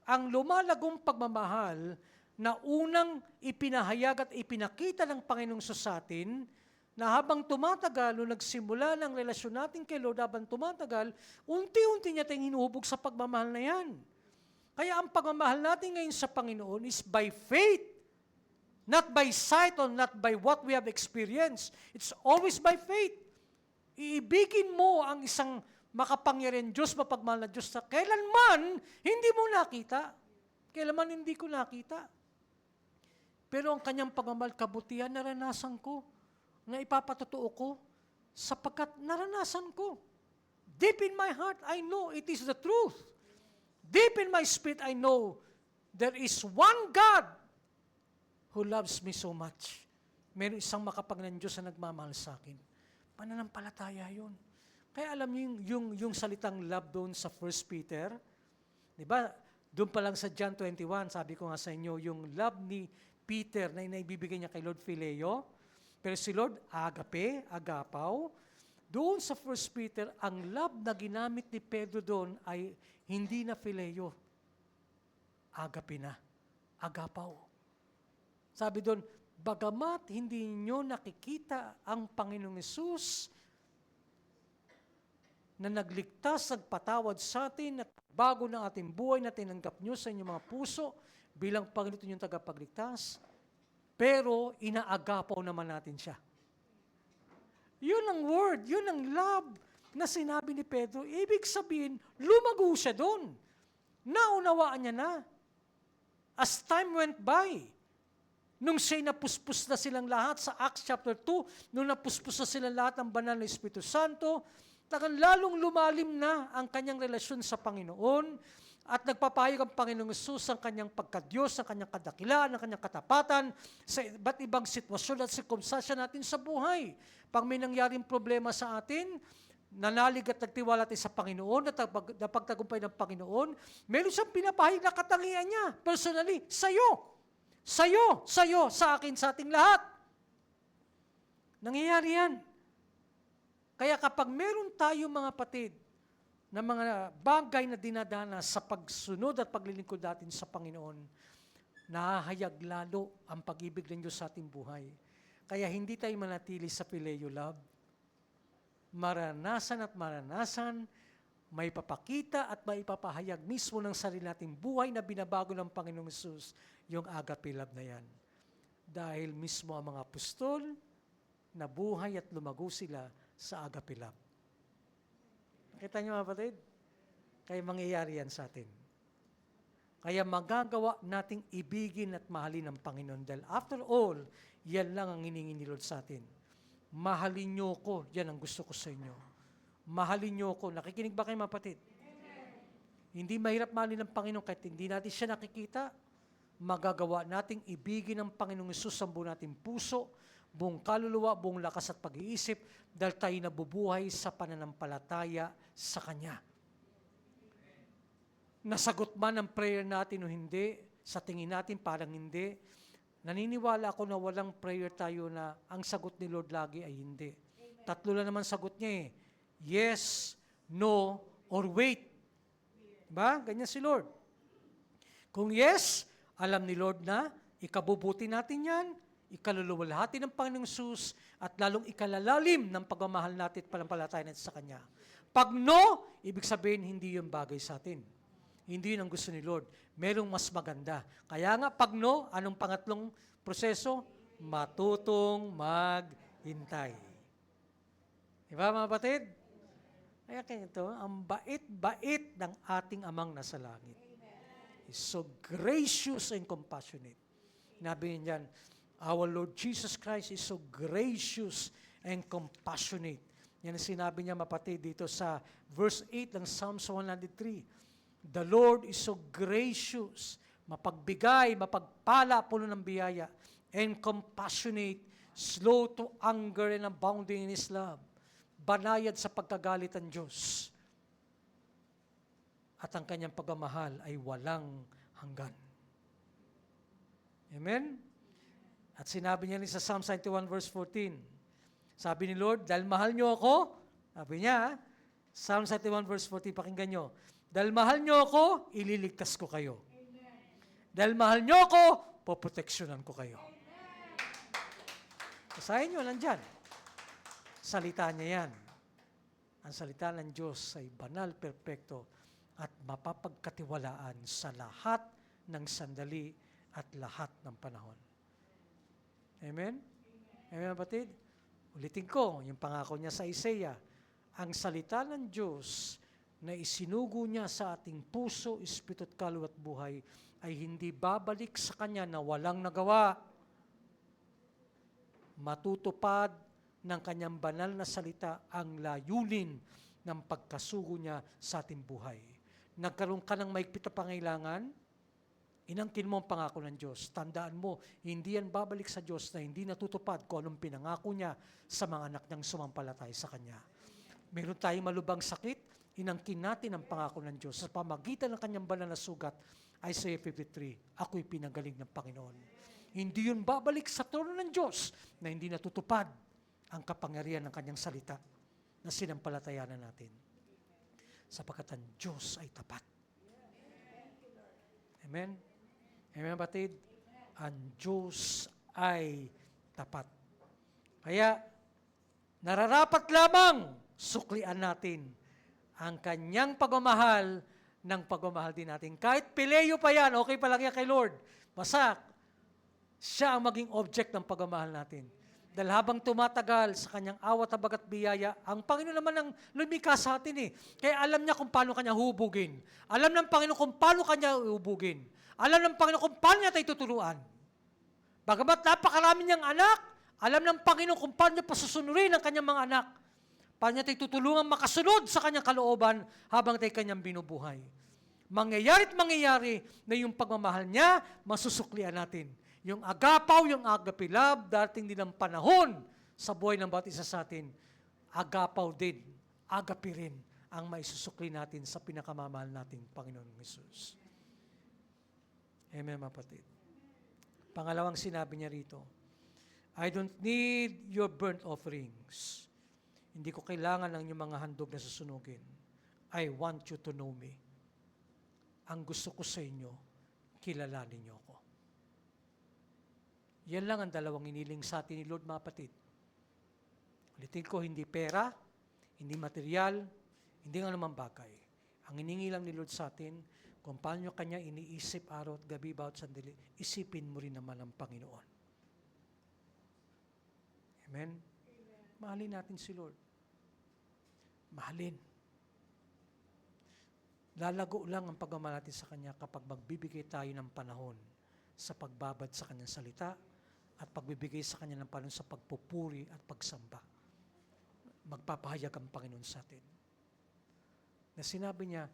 ang lumalagong pagmamahal na unang ipinahayag at ipinakita ng Panginoong sa atin, na habang tumatagal, nung nagsimula ng relasyon natin kay Lord, habang tumatagal, unti-unti niya tayong hinuhubog sa pagmamahal na yan. Kaya ang pagmamahal natin ngayon sa Panginoon is by faith, not by sight or not by what we have experienced. It's always by faith. Iibigin mo ang isang makapangyarihan Diyos, mapagmahal na Diyos na kailanman hindi mo nakita. Kailanman hindi ko nakita. Pero ang kanyang pagmamahal, kabutihan, naranasan ko, na ipapatotoo ko, sapagkat naranasan ko. Deep in my heart, I know it is the truth. Deep in my spirit, I know there is one God who loves me so much. Meron isang makapangyarihan Diyos na nagmamahal sa akin. Pananampalataya yun. Kaya alam niyo yung salitang love doon sa 1 Peter, di ba? Doon pa lang sa John 21, sabi ko nga sa inyo, yung love ni Peter na inaibibigay niya kay Lord Phileo, pero si Lord agape, agapaw. Doon sa 1 Peter, ang love na ginamit ni Pedro doon ay hindi na Phileo, agape na, agapaw. Sabi doon, bagamat hindi nyo nakikita ang Panginoong Hesus na nagligtas, nagpatawad sa atin at bago ng ating buhay na tinanggap nyo sa inyong mga puso bilang Panginoon yung tagapagligtas, pero inaagapaw naman natin siya. Yun ang word, yun ang love na sinabi ni Pedro. Ibig sabihin, lumago siya doon. Naunawaan niya na. As time went by, nung siya'y napuspos na silang lahat sa Acts chapter 2, nung napuspos na silang lahat ng banal na Espiritu Santo, lalong lumalim na ang kanyang relasyon sa Panginoon at nagpapahayag ang Panginoong Hesus ang kanyang pagkadiyos, ang kanyang kadakilaan, ang kanyang katapatan sa iba't ibang sitwasyon at sirkumstansya natin sa buhay. Pag may nangyaring problema sa atin, nanalig at nagtiwala tayo sa Panginoon, napagtagumpay ng Panginoon, meron siyang pinapahayag na katangian niya, personally, sa'yo, sa akin, sa ating lahat. Nangyayari yan. Kaya kapag meron tayo mga kapatid, na mga bagay na dinadanas sa pagsunod at paglilingkod natin sa Panginoon, nahahayag lalo ang pag-ibig ng Diyos sa ating buhay. Kaya hindi tayo manatili sa Phileo love. Maranasan at maranasan, may papakita at may papahayag mismo ng sarili nating buhay na binabago ng Panginoong Hesus, yung agape love na yan. Dahil mismo ang mga apostol, nabuhay at lumago sila sa agape love. Nakita niyo mga kapatid? Kaya mangyayari yan sa atin. Kaya magagawa nating ibigin at mahalin ang Panginoon. Dahil after all, yan lang ang hiningi ni Lord sa atin. Mahalin niyo ko, yan ang gusto ko sa inyo. Mahalin niyo ko. Nakikinig ba kayo mga kapatid? Hindi mahirap mahalin ng Panginoon kahit hindi natin siya nakikita. Magagawa nating ibigin ang Panginoong Hesus sa buong nating puso, buong kaluluwa, buong lakas at pag-iisip, dahil tayo nabubuhay sa pananampalataya sa Kanya. Nasagot man ang prayer natin o hindi, sa tingin natin parang hindi, naniniwala ako na walang prayer tayo na ang sagot ni Lord lagi ay hindi. Tatlo lang naman sagot niya eh. Yes, no, or wait. Ba? Ganyan si Lord. Kung yes, alam ni Lord na ikabubuti natin yan, ikaluluwalhati ng Panginoong Hesus at lalong ikalalalim ng pagmamahal natin at panampalataya natin sa Kanya. Pag no, ibig sabihin hindi yung bagay sa atin. Hindi yun ang gusto ni Lord. Merong mas maganda. Kaya nga pag no, anong pangatlong proseso? Matutong maghintay. Diba mga batid? Kaya ito, ang bait-bait ng ating amang nasa langit. He's so gracious and compassionate. Nabi niyan, our Lord Jesus Christ is so gracious and compassionate. Yan ang sinabi niya mapatid dito sa verse 8 ng Psalms 103. The Lord is so gracious, mapagbigay, mapagpala, puno ng biyaya, and compassionate, slow to anger and abounding in His love. Banayad sa pagkagalit ang Diyos. At ang kanyang pagmamahal ay walang hanggan. Amen? Amen? At sinabi niya rin sa Psalm 91 verse 14, sabi ni Lord, dahil mahal niyo ako, sabi niya, Psalm 91 verse 14, pakinggan niyo, dahil mahal niyo ako, ililigtas ko kayo. Dahil mahal niyo ako, poproteksyonan ko kayo. Basahin niyo, nandyan. Salita niya yan. Ang salita ng Diyos ay banal, perpekto, at mapapagkatiwalaan sa lahat ng sandali at lahat ng panahon. Amen? Amen, kapatid? Ulitin ko, yung pangako niya sa Isaiah, ang salita ng Diyos na isinugo niya sa ating puso, espiritu at kaluluwa at buhay ay hindi babalik sa Kanya na walang nagawa. Matutupad ng Kanyang banal na salita ang layunin ng pagkasugo niya sa ating buhay. Nagkaroon ka ng maigpit na pangailangan, inangkin mo ang pangako ng Diyos. Tandaan mo, hindi yan babalik sa Diyos na hindi natutupad kung anong pinangako niya sa mga anak niyang sumampalatay sa Kanya. Meron tayong malubang sakit, inangkin natin ang pangako ng Diyos. Sa pamagitan ng Kanyang banal na sugat, Isaiah 53, ako'y pinagaling ng Panginoon. Hindi yun babalik sa trono ng Diyos na hindi natutupad ang kapangyarihan ng Kanyang salita na sinampalatayanan natin. Sapagkat ang Diyos ay tapat. Amen? Amen, batid? Ang Diyos ay tapat. Kaya, nararapat lamang suklian natin ang Kanyang pagmamahal ng pagmamahal din natin. Kahit pileyo pa yan, okay pa lang yan kay Lord. Basta, siya ang maging object ng pagmamahal natin. Dahil habang tumatagal sa Kanyang awat, habag at biyaya, ang Panginoon naman ang lumikha sa atin eh. Kaya alam niya kung paano Kanya hubugin. Alam ng Panginoon kung paano Kanya hubugin. Alam ng Panginoon kung paano niya tayo tuturuan. Bagamat napakarami niyang anak, alam ng Panginoon kung paano niya pasusunurin ang Kanyang mga anak. Paano niya tayo tutulungan makasunod sa Kanyang kalooban habang tayo Kanyang binubuhay. Mangyayari't mangyayari na yung pagmamahal niya, masusuklian natin. Yung agapaw, yung agapilab, dating din ang panahon sa buhay ng bawat isa sa atin, agapaw din, agapi rin ang maisusukli natin sa pinakamamahal nating Panginoon Jesus. Amen, mapatid. Pangalawang sinabi niya rito, I don't need your burnt offerings. Hindi ko kailangan ng inyong mga handog na susunugin. I want you to know me. Ang gusto ko sa inyo, kilalanin niyo ako. Yan lang ang dalawang iniling sa atin ni Lord, mga kapatid. Ulitin ko, hindi pera, hindi material, hindi nga naman bagay. Ang iningi lang ni Lord sa atin, kung paano Kanya iniisip araw at gabi bawat sandali, isipin mo rin naman ang Panginoon. Amen? Mahalin natin si Lord. Mahalin. Lalago lang ang pagmamahal natin sa Kanya kapag magbibigay tayo ng panahon sa pagbabad sa Kanyang salita at pagbibigay sa Kanya ng panahon sa pagpupuri at pagsamba. Magpapahayag ang Panginoon sa atin. Na sinabi niya,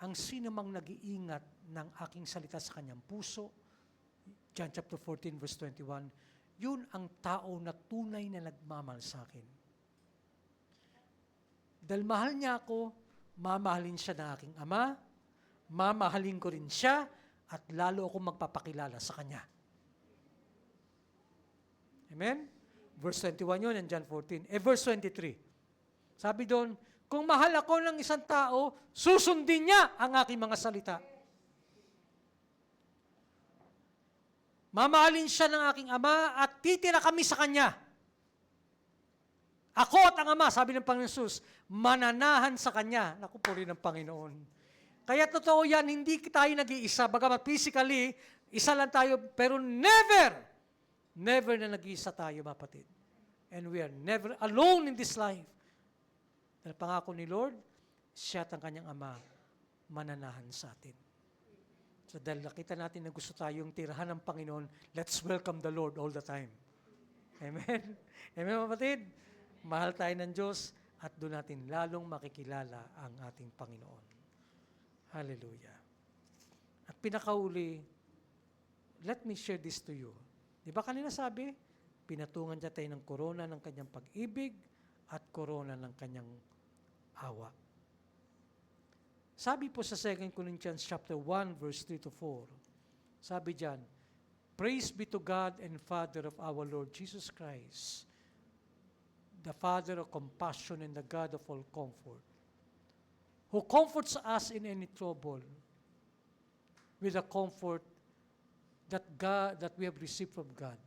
ang sino mang nag-iingat ng aking salita sa Kanyang puso, John chapter 14 verse 21, yun ang tao na tunay na nagmamahal sa akin. Dahil mahal niya ako, mamahalin siya ng aking Ama, mamahalin ko rin siya, at lalo akong magpapakilala sa Kanya. Amen? Verse 21 yun, and John 14. Verse 23. Sabi doon, kung mahal ako ng isang tao, susundin niya ang aking mga salita. Mamahalin siya ng aking Ama at titira kami sa Kanya. Ako at ang Ama, sabi ng Panginoon Jesus, mananahan sa Kanya. Naku po rin ng Panginoon. Kaya totoo yan, hindi tayo nag-iisa. Bagamat physically, isa lang tayo, pero never na nag-iisa tayo, mapatid. And we are never alone in this life. Dahil pangako ni Lord, siya at ang Kanyang Ama, mananahan sa atin. So dahil nakita natin na gusto tayong tirahan ng Panginoon, let's welcome the Lord all the time. Amen? Amen, mapatid? Mahal tayo ng Diyos at doon natin lalong makikilala ang ating Panginoon. Hallelujah. At pinakauli, let me share this to you. Di ba kanina sabi, pinatungan niya tayo ng korona ng Kanyang pag-ibig at korona ng Kanyang awa. Sabi po sa 2 Corinthians chapter 1 verse 3 to 4, sabi diyan, Praise be to God and Father of our Lord Jesus Christ, the Father of compassion and the God of all comfort, who comforts us in any trouble with the comfort that we have received from God,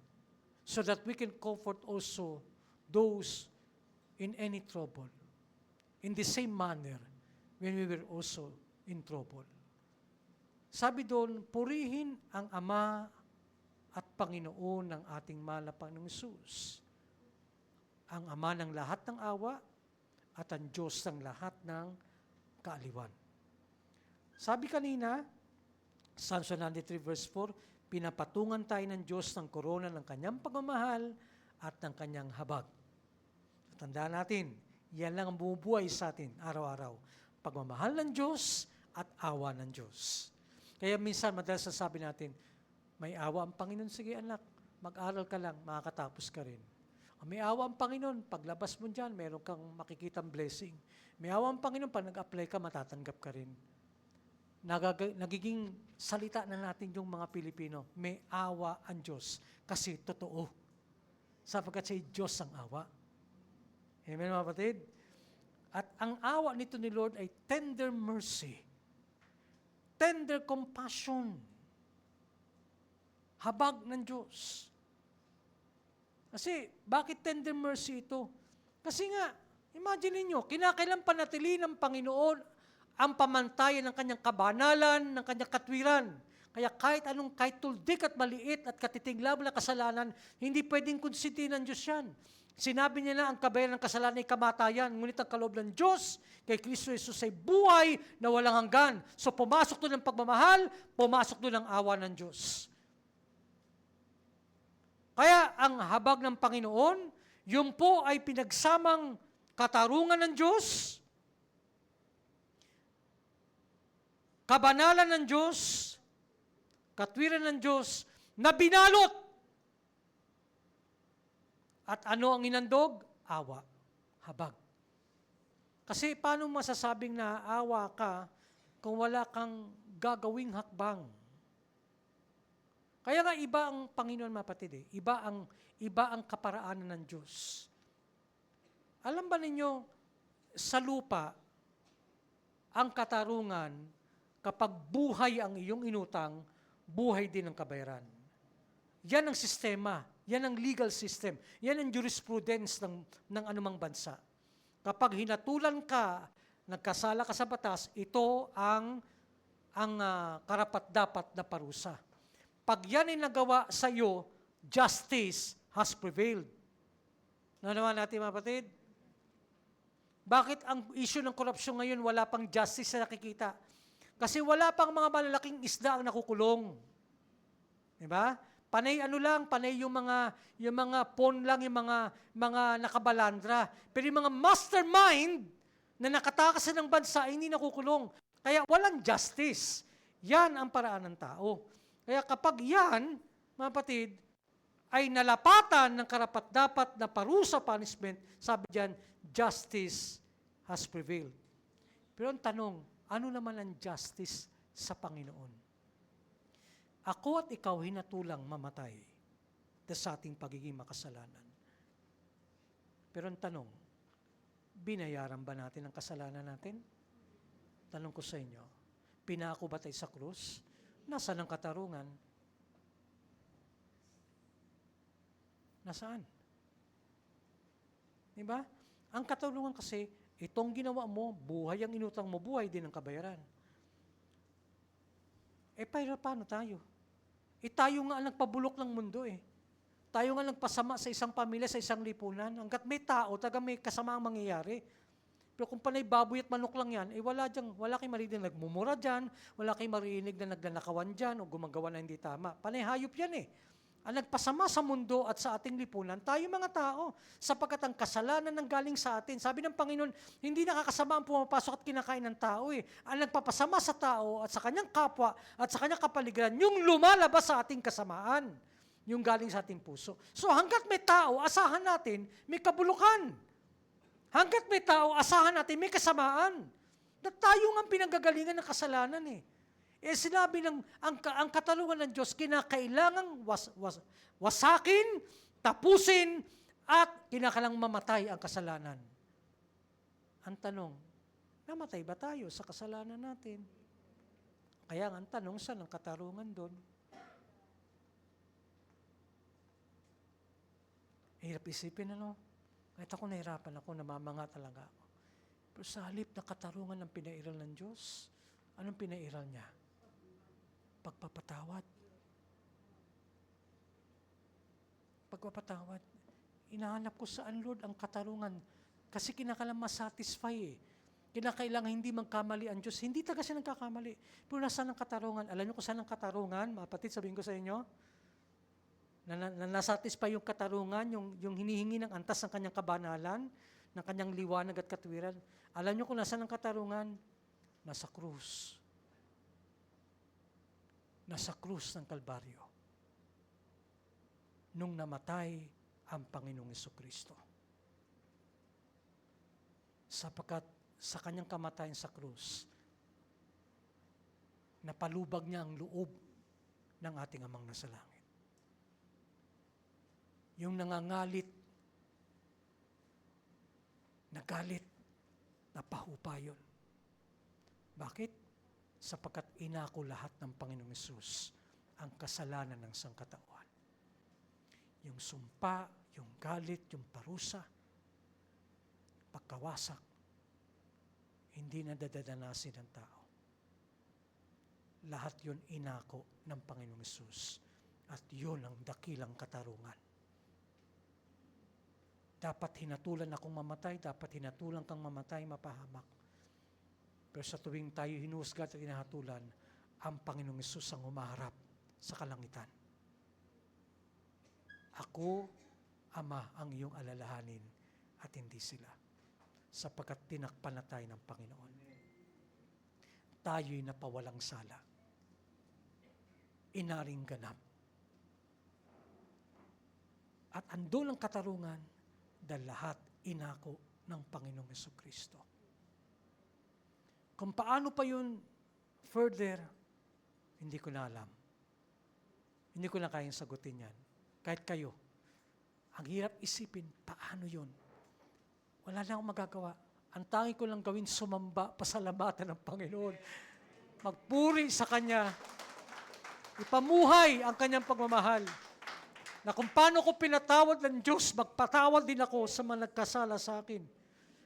so that we can comfort also those in any trouble, in the same manner when we were also in trouble. Sabi doon, purihin ang Ama at Panginoon ng ating mahal na Panginoong Hesus, ang Ama ng lahat ng awa at ang Diyos ng lahat ng kaaliwan. Sabi kanina, Psalm 103 verse 4, pinapatungan tayo ng Diyos ng korona ng kanyang pagmamahal at ng kanyang habag. Tandaan natin, yan lang ang bumubuhay sa atin araw-araw. Pagmamahal ng Diyos at awa ng Diyos. Kaya minsan madalas sasabi natin, may awa ang Panginoon, sige anak, mag-aral ka lang, makakatapos ka rin. May awa ang Panginoon, paglabas mo dyan, meron kang makikitang blessing. May awa ang Panginoon, pag nag-apply ka, matatanggap ka rin. Nagiging salita na natin yung mga Pilipino, may awa ang Diyos, kasi totoo. Sapagkat siya Diyos ang awa. Amen, mga kapatid? At ang awa nito ni Lord ay tender mercy, tender compassion, habag ng Diyos. Kasi, bakit tender mercy ito? Kasi nga, imagine niyo, kinakailan panatili ng Panginoon ang pamantayan ng kanyang kabanalan, ng kanyang katwiran. Kaya kahit tuldik at maliit at katitinglaban na kasalanan, hindi pwedeng konsintihin ng Diyos yan. Sinabi niya na ang kabayaran ng kasalanan ay kamatayan, ngunit ang kaloob ng Diyos kay Kristo Jesus ay buhay na walang hanggan. So pumasok doon ang pagmamahal, pumasok doon ang awa ng Diyos. Kaya ang habag ng Panginoon, yun po ay pinagsamang katarungan ng Diyos, kabanalan ng Diyos, katwiran ng Diyos, na binalot. At ano ang inandog? Awa, habag. Kasi paano masasabing na awa ka kung wala kang gagawing hakbang? Kaya nga iba ang Panginoon, mapatid. Iba ang kaparaanan ng Diyos. Alam ba ninyo, sa lupa, ang katarungan, kapag buhay ang iyong inutang, buhay din ang kabayaran. Yan ang sistema, yan ang legal system, yan ang jurisprudence ng anumang bansa. Kapag hinatulan ka, nagkasala ka sa batas, ito ang karapat-dapat na parusa. Pag yan ay nagawa sa iyo, justice has prevailed. Nanawa natin, mga kapatid? Bakit ang issue ng korupsyon ngayon wala pang justice na nakikita? Kasi wala pang mga malalaking isda ang nakukulong. Diba? Panay yung mga pawn lang, yung mga nakabalandra. Pero yung mga mastermind na nakatakas ng bansa ay hindi nakukulong. Kaya walang justice. Yan ang paraan ng tao. Kaya kapag yan, mga kapatid, ay nalapatan ng karapat-dapat na parusa punishment, sabi diyan, justice has prevailed. Pero ang tanong, ano naman ang justice sa Panginoon? Ako at ikaw hinatulang mamatay sa ating pagiging makasalanan. Pero ang tanong, binayaran ba natin ang kasalanan natin? Tanong ko sa inyo, pinako ba tayo sa krus? Nasaan ang katarungan? Nasaan? Diba? Ang katarungan kasi, itong ginawa mo, buhay ang inutang mo, buhay din ang kabayaran. Pero paano tayo? Tayo nga ang nagpabulok ng mundo eh. Tayo nga nagpasama sa isang pamilya, sa isang lipunan. Hanggat may tao, may kasama ang mangyayari. Pero kung panay baboy at manok lang yan, wala kayong marinig na nagmumura dyan, wala kayong marinig na nagnanakawan dyan o gumagawa na hindi tama. Panay hayop yan eh. Ang nagpasama sa mundo at sa ating lipunan, tayo mga tao, sapagkat ang kasalanan ng galing sa atin. Sabi ng Panginoon, hindi nakakasama ang pumapasok at kinakain ng tao eh. Ang nagpapasama sa tao at sa kanyang kapwa at sa kanyang kapaligiran, yung lumalabas sa ating kasamaan, yung galing sa ating puso. So hanggat may tao, asahan natin, may kabulukan. Hanggat may tao, asahan natin, may kasamaan. Na tayo nga pinanggagalingan ng kasalanan eh. Sinabi ng, ang katarungan ng Diyos, kinakailangang wasakin, tapusin, at kinakailangang mamatay ang kasalanan. Ang tanong, namatay ba tayo sa kasalanan natin? Kaya ang tanong, saan ang katarungan doon? Hirap isipin, ano? Kahit ako nahirapan ako, namamanga talaga ako. Pero sa halip na katarungan ng pinairal ng Diyos, anong pinairal niya? Pagpapatawad. Pagpapatawad. Inahanap ko saan, Lord, ang katarungan. Kasi kinakailangan masatisfy eh. Kinakailangan hindi magkamali ang Diyos. Hindi talaga siya nagkakamali. Pero nasaan ang katarungan? Alam niyo kung saan ang katarungan? Mga kapatid, sabihin ko sa inyo, na nasatisfy yung katarungan, yung hinihingi ng antas ng kanyang kabanalan, ng kanyang liwanag at katwiran. Alam niyo kung nasaan ang katarungan? Nasa krus. Nasa krus ng Kalbaryo. Nung namatay ang Panginoong Jesucristo. Sapagkat sa kanyang kamatayan sa krus, napalubag niya ang loob ng ating Amang nasa langit. Yung nangangalit, nagalit, napahupa yun. Bakit? Sapagkat inako lahat ng Panginoong Hesus ang kasalanan ng sangkatauhan. Yung sumpa, yung galit, yung parusa, pagkawasak, hindi na dadanasin ng tao. Lahat yun inako ng Panginoong Hesus. At yun ang dakilang katarungan. Dapat hinatulan akong mamatay, dapat hinatulan kang mamatay, mapahamak. Pero sa tuwing tayo hinusgat at hinahatulan, ang Panginoong Hesus ang humaharap sa kalangitan. Ako, Ama, ang iyong alalahanin at hindi sila. Sapagkat tinakpan na tayo ng Panginoon. Tayo'y napawalang sala. Inaring ganap. At andun ang katarungan dahil lahat inako ng Panginoong Jesucristo. Kung paano pa yun further, hindi ko na alam. Hindi ko na kayang sagutin yan. Kahit kayo. Ang hirap isipin, paano yun? Wala na akong magagawa. Ang tangi ko lang gawin, sumamba, pasalamatan ng Panginoon. Magpuri sa Kanya. Ipamuhay ang Kanyang pagmamahal. Na kung paano ko pinatawad ng Diyos, magpatawad din ako sa mga nagkasala sa akin.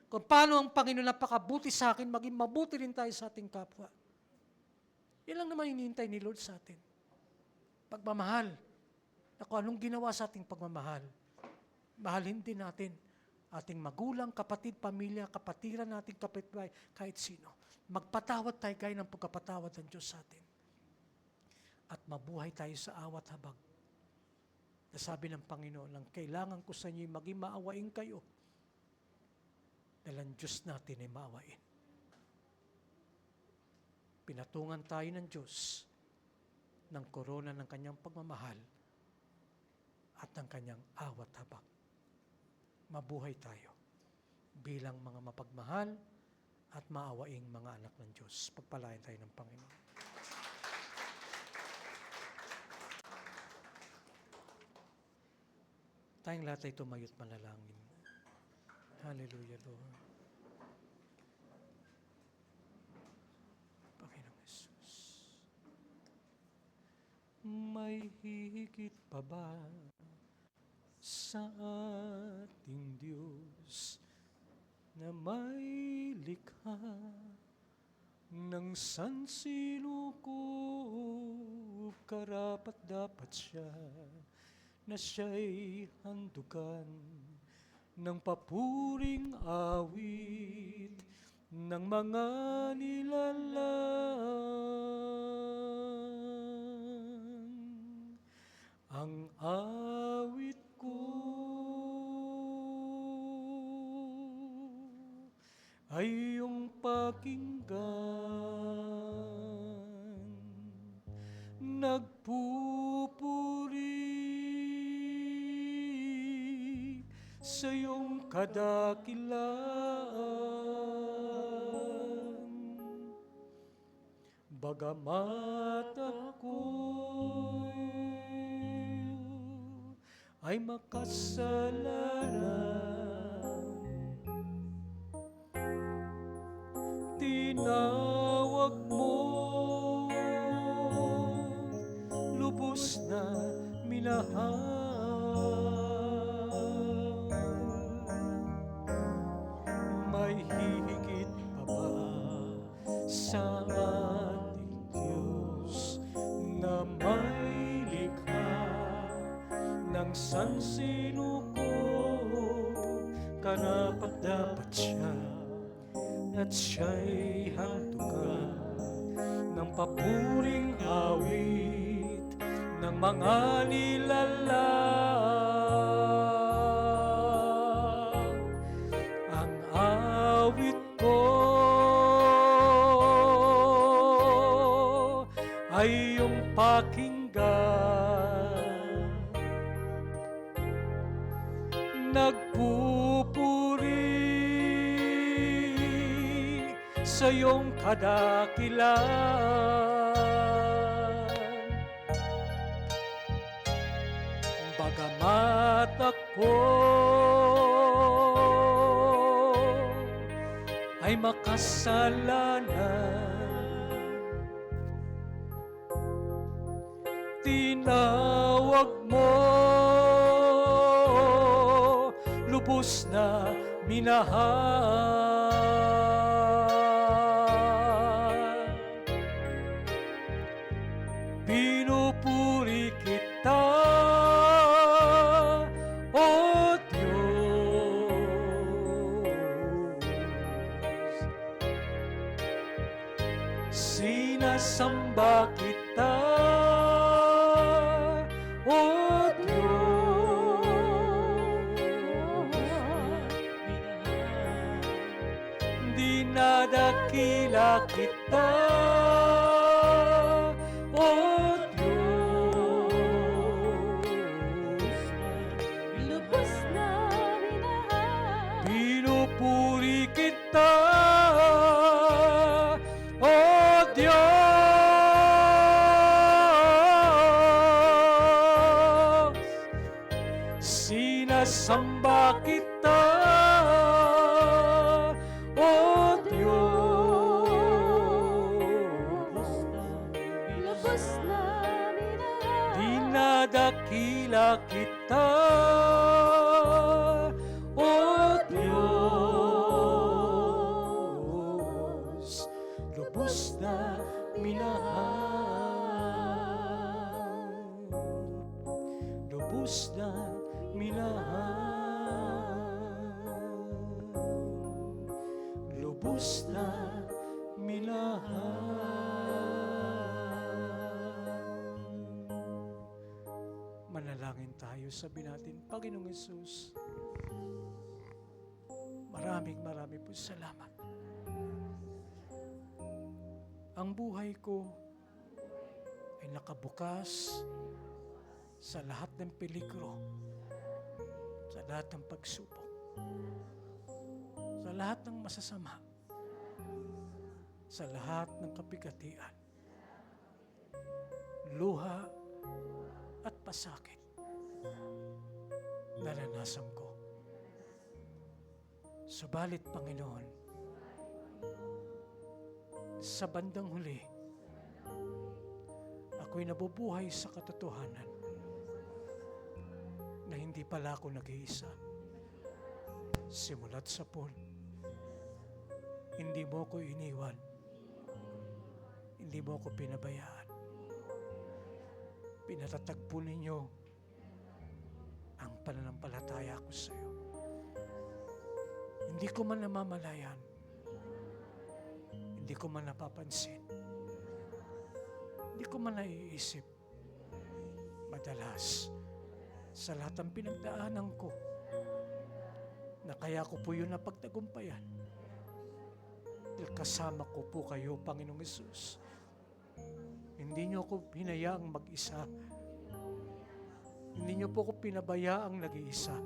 Kung paano ang Panginoon napakabuti sa akin, maging mabuti rin tayo sa ating kapwa. Yan lang naman hinihintay ni Lord sa atin. Pagmamahal. Na kung anong ginawa sa ating pagmamahal, mahalin din natin ating magulang, kapatid, pamilya, kapatiran nating kapitbahay, kahit sino. Magpatawad tayo gaya ng pagkapatawad ng Diyos sa atin. At mabuhay tayo sa awat habag. Nasabi ng Panginoon lang, kailangan ko sa inyo maging maawain kayo. Dahil ang Diyos natin ay maawain. Pinatungan tayo ng Diyos ng korona ng kanyang pagmamahal at ng kanyang awat habag. Mabuhay tayo bilang mga mapagmahal at maawaing mga anak ng Diyos. Pagpalain tayo ng Panginoon. Tayong lahat ay tumayo't manalangin. Hallelujah, Lord. Panginoong Jesus. May higit pa ba sa ating Diyos na may likha ng sansilukob, karapat dapat siya na siya'y handugan ng papuring awit ng mga nilalang. Ang awit ko ay iyong pakinggan, nagpupuri sa iyong kadakilaan. Bagamat ako'y ay makasalanan, tinawag mo, lubos na minahal. May hihigit pa ba sa ating Diyos na may likha ng sansinuko? Karapat-dapat siya at siya'y hantukan ng papuring awit ng mga nilalang. Ang awit ko ay iyong pakinggan, nagpupuri sa iyong kadakilan. Bagamat ako ay makasalanan, tinawag mo, lubos na minahal. Pinupuri kita, O Diyos. Sinasamba kita, O Diyos. Dinadakila kita, O Diyos. Lubos na minahal. Pinupuri kita, O Diyos. Sinasamba kita, O Diyos. Lubos na minahal. Dinadakila kita, O Diyos. Lubos na minahal, lubos na minahal, lubos na minahal. Manalangin tayo, sabi natin, Panginoong Hesus, maraming po salamat. Ang buhay ko ay nakabukas sa lahat ng peligro, sa lahat ng pagsubok, sa lahat ng masasama, sa lahat ng kapigatian, luha at pasakit naranasan ko. Subalit, Panginoon, sa bandang huli, ako'y nabubuhay sa katotohanan na hindi pala ako nag-iisa. Simulat sa poon, hindi mo ko iniwan, hindi mo ko pinabayaan. Pinatatagpo ninyo ang pananampalataya ko sa iyo. Hindi ko man namamalayan, hindi ko man napapansin, hindi ko man naiisip. Madalas, sa lahat ng pinagdaanan ko, na kaya ko po yun napagtagumpayan. Dahil kasama ko po kayo, Panginoong Hesus. Hindi niyo ako hinayaang mag-isa. Hindi niyo po ako pinabayaang nag-iisa.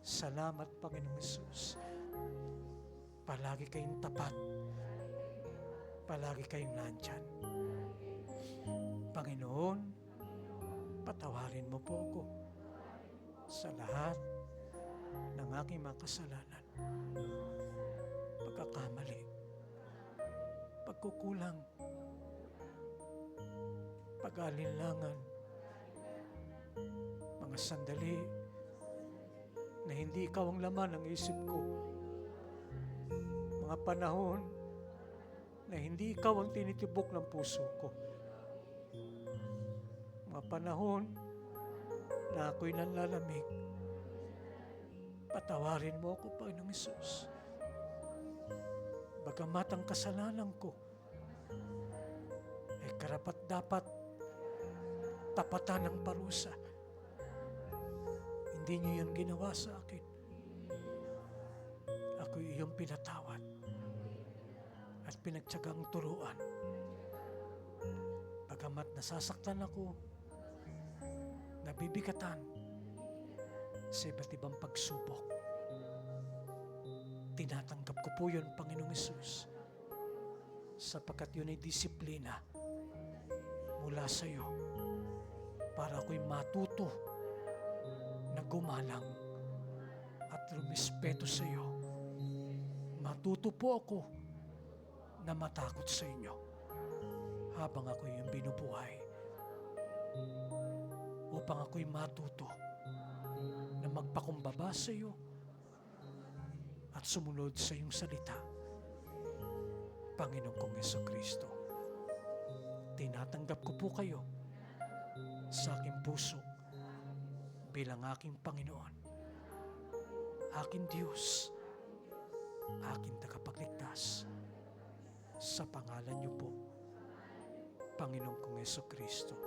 Salamat, Panginoong Hesus. Palagi kayong tapat palagi kayong nandyan. Panginoon, patawarin mo po ako sa lahat ng aking mga kasalanan, pagkakamali, pagkukulang, pag-alinlangan, mga sandali na hindi ikaw ang laman ng isip ko, mga panahon na hindi ikaw ang tinitibok ng puso ko, mga panahon na ako'y nanlalamig. Patawarin mo ako, Panginoong Hesus. Bagamat ang kasalanan ko ay karapat-dapat tapatan ng parusa, hindi niyo yan ginawa sa akin. Ako'y iyong pinatawad at pinagtyagang turuan. Bagamat nasasaktan ako, nabibigatan sa iba't ibang pagsubok, tinatanggap ko po yun, Panginoong Hesus, sapagkat yun ay disiplina mula sa iyo para ako'y matuto na gumalang at rumispeto sa iyo. Matuto po ako na matakot sa inyo habang ako'y iyong binubuhay, upang ako'y matuto na magpakumbaba sa iyo at sumunod sa iyong salita. Panginoon kong Jesucristo, tinatanggap ko po kayo sa aking puso bilang aking Panginoon, aking Diyos, aking tagapagligtas. Sa pangalan niyo po, Panginoon kong Jesucristo.